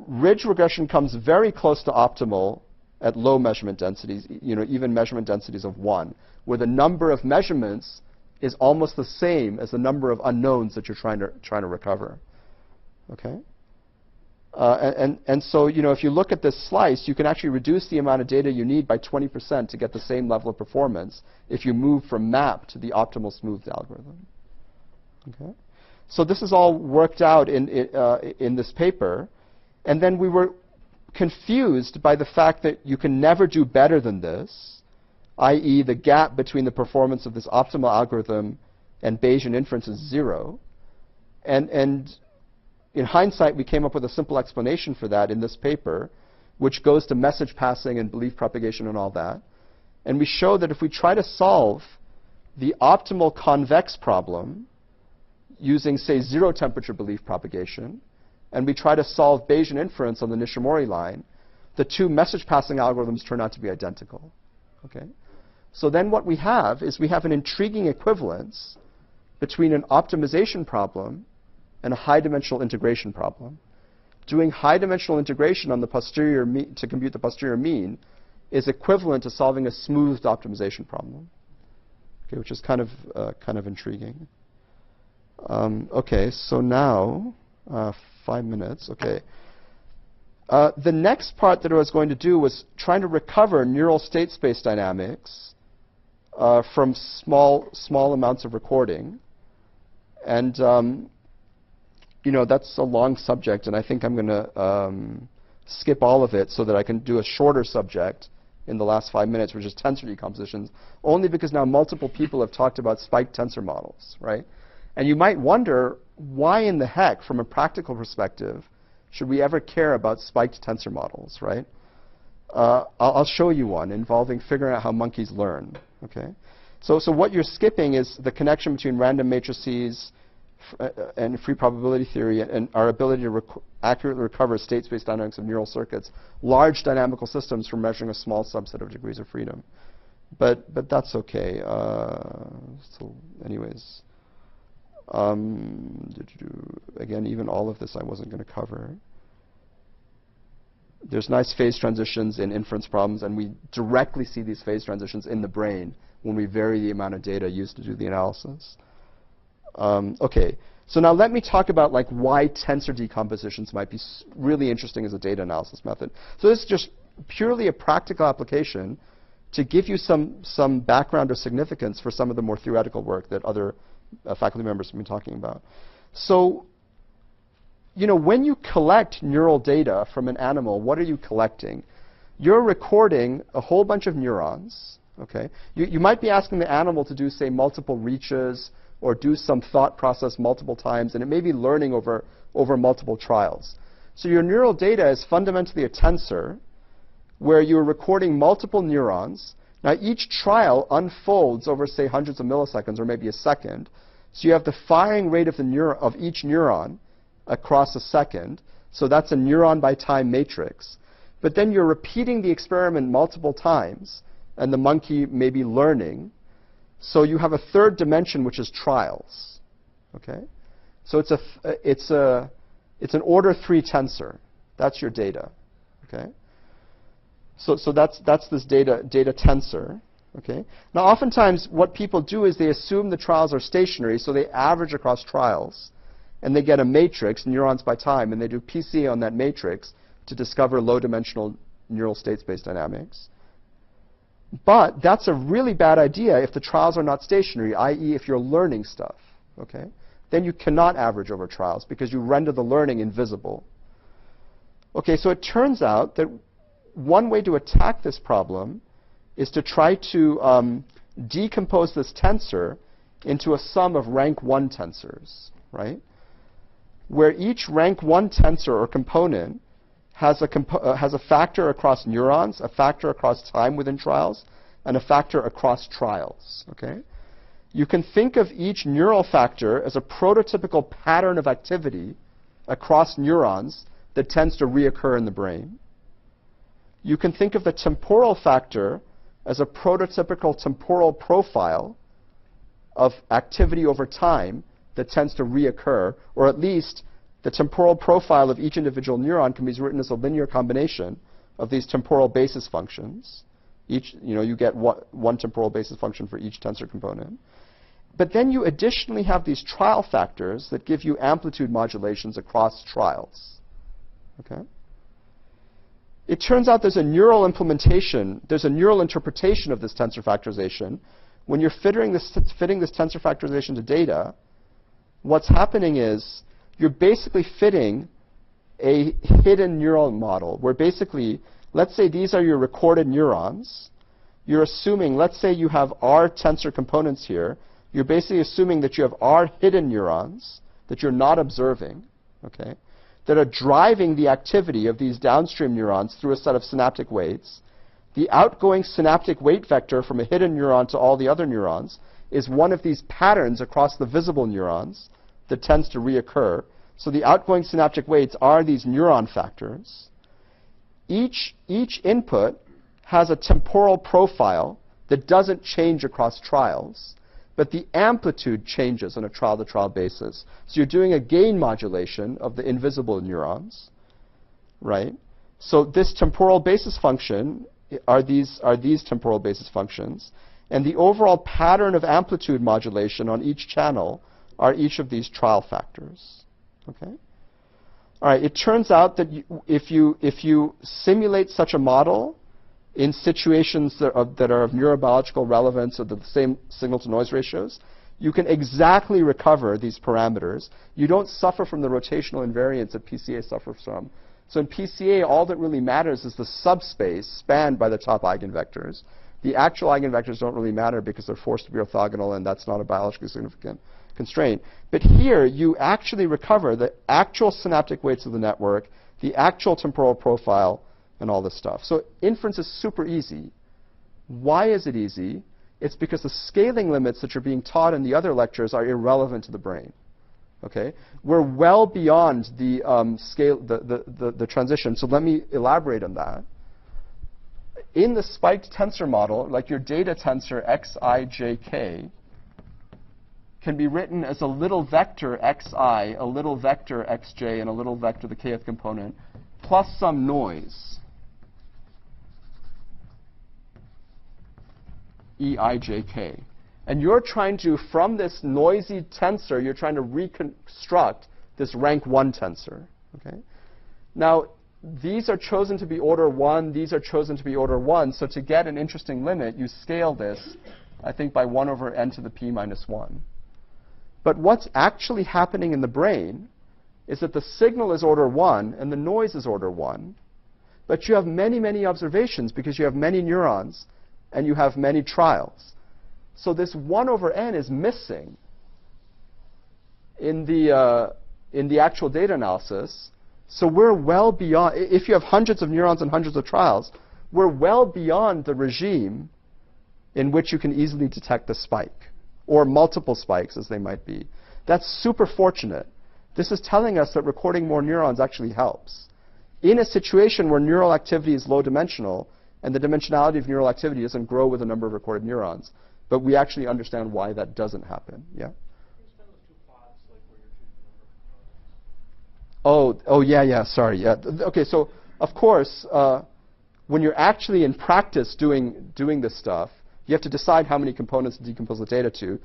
Ridge regression comes very close to optimal at low measurement densities, even measurement densities of 1, where the number of measurements is almost the same as the number of unknowns that you're trying to recover. Okay? And so, if you look at this slice, you can actually reduce the amount of data you need by 20% to get the same level of performance if you move from map to the optimal smoothed algorithm. Okay? So this is all worked out in this paper. And then we were confused by the fact that you can never do better than this, i.e. the gap between the performance of this optimal algorithm and Bayesian inference is 0. And in hindsight, we came up with a simple explanation for that in this paper, which goes to message passing and belief propagation and all that. And we show that if we try to solve the optimal convex problem using, say, 0 temperature belief propagation, and we try to solve Bayesian inference on the Nishimori line, the two message passing algorithms turn out to be identical. Okay? So then what we have is we have an intriguing equivalence between an optimization problem and a high-dimensional integration problem. Doing high-dimensional integration on the posterior to compute the posterior mean is equivalent to solving a smoothed optimization problem, okay, which is kind of intriguing. Okay, so now 5 minutes. Okay. The next part that I was going to do was trying to recover neural state space dynamics from small amounts of recording, and that's a long subject, and I think I'm going to skip all of it so that I can do a shorter subject in the last 5 minutes, which is tensor decompositions, only because now multiple people have talked about spiked tensor models, right? And you might wonder, why in the heck, from a practical perspective, should we ever care about spiked tensor models, right? I'll show you one involving figuring out how monkeys learn, okay? So what you're skipping is the connection between random matrices and free probability theory and our ability to accurately recover state space dynamics of neural circuits, large dynamical systems for measuring a small subset of degrees of freedom. But that's okay. So anyways, again, even all of this I wasn't going to cover. There's nice phase transitions in inference problems, and we directly see these phase transitions in the brain when we vary the amount of data used to do the analysis. Okay, so now let me talk about why tensor decompositions might be really interesting as a data analysis method. So this is just purely a practical application to give you some background or significance for some of the more theoretical work that other faculty members have been talking about. So, when you collect neural data from an animal, what are you collecting? You're recording a whole bunch of neurons. Okay, you might be asking the animal to do, say, multiple reaches or do some thought process multiple times, and it may be learning over multiple trials. So your neural data is fundamentally a tensor where you're recording multiple neurons. Now each trial unfolds over, say, hundreds of milliseconds or maybe a second. So you have the firing rate of each neuron across a second. So that's a neuron by time matrix. But then you're repeating the experiment multiple times, and the monkey may be learning. So you have a third dimension, which is trials. Okay? So it's an order 3 tensor. That's your data. Okay? So that's this data tensor. Okay? Now oftentimes what people do is they assume the trials are stationary, so they average across trials, and they get a matrix, neurons by time, and they do PCA on that matrix to discover low-dimensional neural state space dynamics. But that's a really bad idea if the trials are not stationary, i.e. if you're learning stuff. Okay? Then you cannot average over trials because you render the learning invisible. Okay, so it turns out that one way to attack this problem is to try to decompose this tensor into a sum of rank 1 tensors, right? Where each rank 1 tensor or component has a factor across neurons, a factor across time within trials, and a factor across trials. Okay? You can think of each neural factor as a prototypical pattern of activity across neurons that tends to reoccur in the brain. You can think of the temporal factor as a prototypical temporal profile of activity over time that tends to reoccur, or at least the temporal profile of each individual neuron can be written as a linear combination of these temporal basis functions. Each, you get one temporal basis function for each tensor component. But then you additionally have these trial factors that give you amplitude modulations across trials. Okay? It turns out there's a neural implementation, there's a neural interpretation of this tensor factorization. When you're fitting this tensor factorization to data, what's happening is you're basically fitting a hidden neural model where basically, let's say these are your recorded neurons. You're assuming, let's say you have R tensor components here. You're basically assuming that you have R hidden neurons that you're not observing, okay, that are driving the activity of these downstream neurons through a set of synaptic weights. The outgoing synaptic weight vector from a hidden neuron to all the other neurons is one of these patterns across the visible neurons that tends to reoccur. So the outgoing synaptic weights are these neuron factors. Each input has a temporal profile that doesn't change across trials, but the amplitude changes on a trial-to-trial basis. So you're doing a gain modulation of the invisible neurons, right? So this temporal basis function are these temporal basis functions, and the overall pattern of amplitude modulation on each channel are each of these trial factors. Okay? All right, it turns out that if you simulate such a model in situations that are of neurobiological relevance or the same signal-to-noise ratios, you can exactly recover these parameters. You don't suffer from the rotational invariance that PCA suffers from. So in PCA, all that really matters is the subspace spanned by the top eigenvectors. The actual eigenvectors don't really matter because they're forced to be orthogonal, and that's not a biologically significant constraint. But here, you actually recover the actual synaptic weights of the network, the actual temporal profile, and all this stuff. So inference is super easy. Why is it easy? It's because the scaling limits that you're being taught in the other lectures are irrelevant to the brain. Okay? We're well beyond the the transition. So let me elaborate on that. In the spiked tensor model, like your data tensor xijk can be written as a little vector xi, a little vector xj, and a little vector, the kth component, plus some noise, eijk. And you're trying to, from this noisy tensor, you're trying to reconstruct this rank 1 tensor. Okay? Now, these are chosen to be order 1. These are chosen to be order 1. So to get an interesting limit, you scale this, I think, by 1 over n to the p minus 1. But what's actually happening in the brain is that the signal is order 1 and the noise is order 1. But you have many, many observations because you have many neurons and you have many trials. So this 1 over n is missing in the actual data analysis. So we're well beyond, if you have hundreds of neurons and hundreds of trials, we're well beyond the regime in which you can easily detect the spike, or multiple spikes as they might be. That's super fortunate. This is telling us that recording more neurons actually helps. In a situation where neural activity is low dimensional, and the dimensionality of neural activity doesn't grow with the number of recorded neurons, but we actually understand why that doesn't happen. Yeah? Oh, yeah, sorry. Yeah. Okay, so of course, when you're actually in practice doing this stuff, you have to decide how many components to decompose the data to.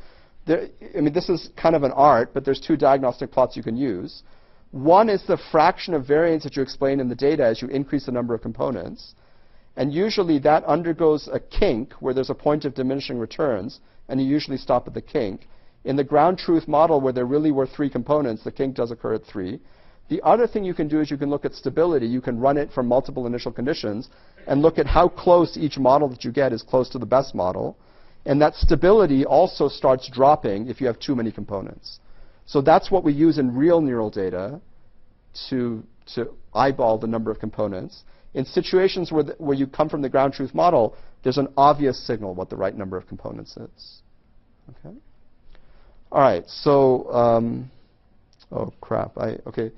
I mean, this is kind of an art, but there's 2 diagnostic plots you can use. One is the fraction of variance that you explain in the data as you increase the number of components. And usually that undergoes a kink where there's a point of diminishing returns, and you usually stop at the kink. In the ground truth model where there really were 3 components, the kink does occur at 3. The other thing you can do is you can look at stability. You can run it from multiple initial conditions and look at how close each model that you get is close to the best model. And that stability also starts dropping if you have too many components. So that's what we use in real neural data to eyeball the number of components. In situations where you come from the ground truth model, there's an obvious signal what the right number of components is. Okay? All right, so, oh crap, okay.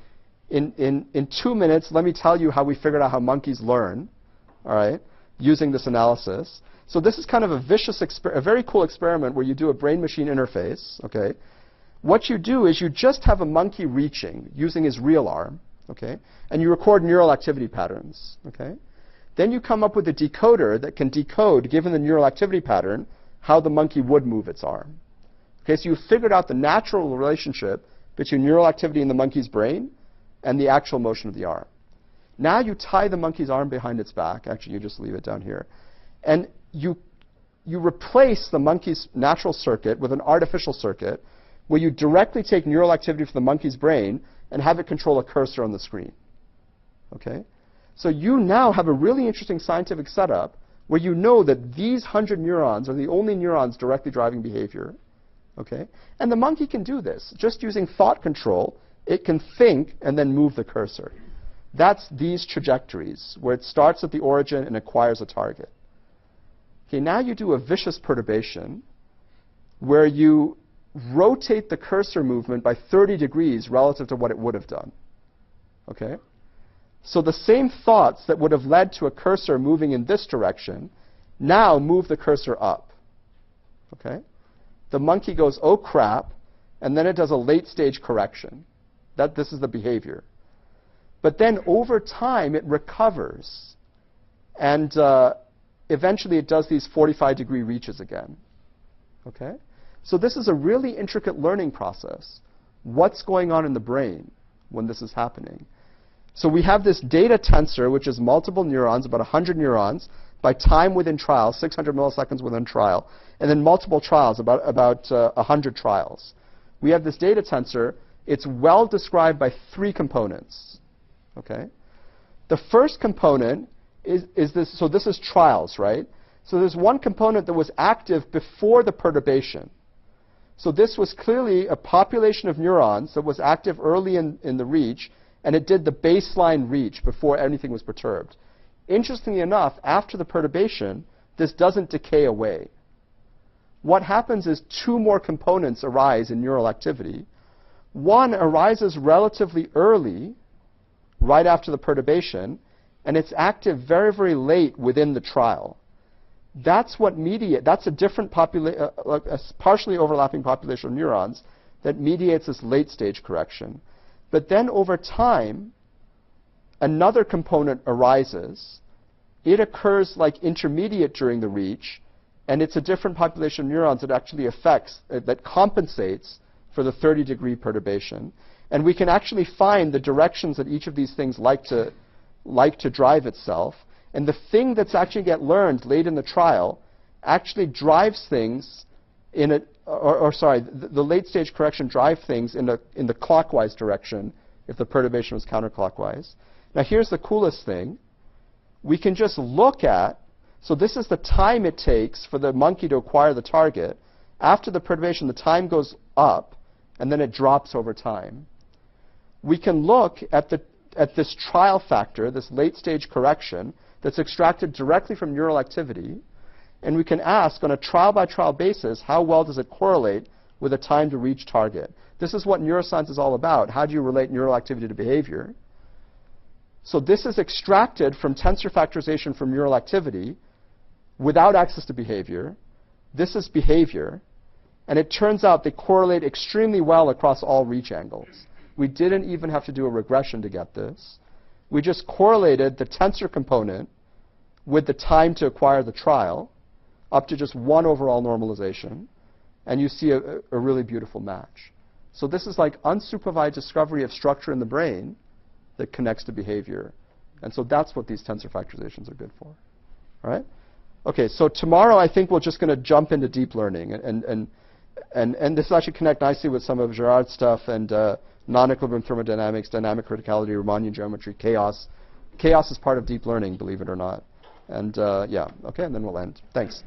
in 2 minutes, let me tell you how we figured out how monkeys learn, all right, using this analysis. So this is kind of a very cool experiment where you do a brain-machine interface, okay? What you do is you just have a monkey reaching using his real arm, okay? And you record neural activity patterns, okay? Then you come up with a decoder that can decode, given the neural activity pattern, how the monkey would move its arm. Okay, so you figured out the natural relationship between neural activity in the monkey's brain and the actual motion of the arm. Now you tie the monkey's arm behind its back. Actually, you just leave it down here. And you replace the monkey's natural circuit with an artificial circuit where you directly take neural activity from the monkey's brain and have it control a cursor on the screen. Okay? So you now have a really interesting scientific setup where you know that these 100 neurons are the only neurons directly driving behavior. Okay? And the monkey can do this. Just using thought control, it can think and then move the cursor. That's these trajectories, where it starts at the origin and acquires a target. Okay, now you do a vicious perturbation where you rotate the cursor movement by 30 degrees relative to what it would have done. Okay? So the same thoughts that would have led to a cursor moving in this direction now move the cursor up. Okay? The monkey goes, oh crap, and then it does a late-stage correction. This is the behavior. But then over time, it recovers. And eventually, it does these 45-degree reaches again. Okay? So this is a really intricate learning process. What's going on in the brain when this is happening? So we have this data tensor, which is multiple neurons, about 100 neurons, by time within trial, 600 milliseconds within trial, and then multiple trials, about 100 trials. We have this data tensor. It's well described by 3 components. Okay? The first component is this. So this is trials, right? So there's one component that was active before the perturbation. So this was clearly a population of neurons that was active early in the reach, and it did the baseline reach before anything was perturbed. Interestingly enough, after the perturbation, this doesn't decay away. What happens is 2 more components arise in neural activity. One arises relatively early, right after the perturbation, and it's active very, very late within the trial. That's what that's a different a partially overlapping population of neurons that mediates this late-stage correction. But then over time, another component arises. It occurs like intermediate during the reach, and it's a different population of neurons that actually that compensates for the 30-degree perturbation. And we can actually find the directions that each of these things like to drive itself. And the thing that's actually get learned late in the trial actually drives things in a, the late-stage correction drives things in the clockwise direction if the perturbation was counterclockwise. Now here's the coolest thing. We can just look at, so this is the time it takes for the monkey to acquire the target. After the perturbation, the time goes up, and then it drops over time. We can look at this trial factor, this late-stage correction, that's extracted directly from neural activity, and we can ask, on a trial-by-trial basis, how well does it correlate with a time to reach target? This is what neuroscience is all about. How do you relate neural activity to behavior? So this is extracted from tensor factorization from neural activity without access to behavior. This is behavior. And it turns out they correlate extremely well across all reach angles. We didn't even have to do a regression to get this. We just correlated the tensor component with the time to acquire the trial up to just 1 overall normalization. And you see a really beautiful match. So this is like unsupervised discovery of structure in the brain that connects to behavior. And so that's what these tensor factorizations are good for. All right? OK, so tomorrow I think we're just going to jump into deep learning. And this will actually connect nicely with some of Gerard's stuff and non-equilibrium thermodynamics, dynamic criticality, Riemannian geometry, chaos. Chaos is part of deep learning, believe it or not. And yeah, OK, and then we'll end. Thanks.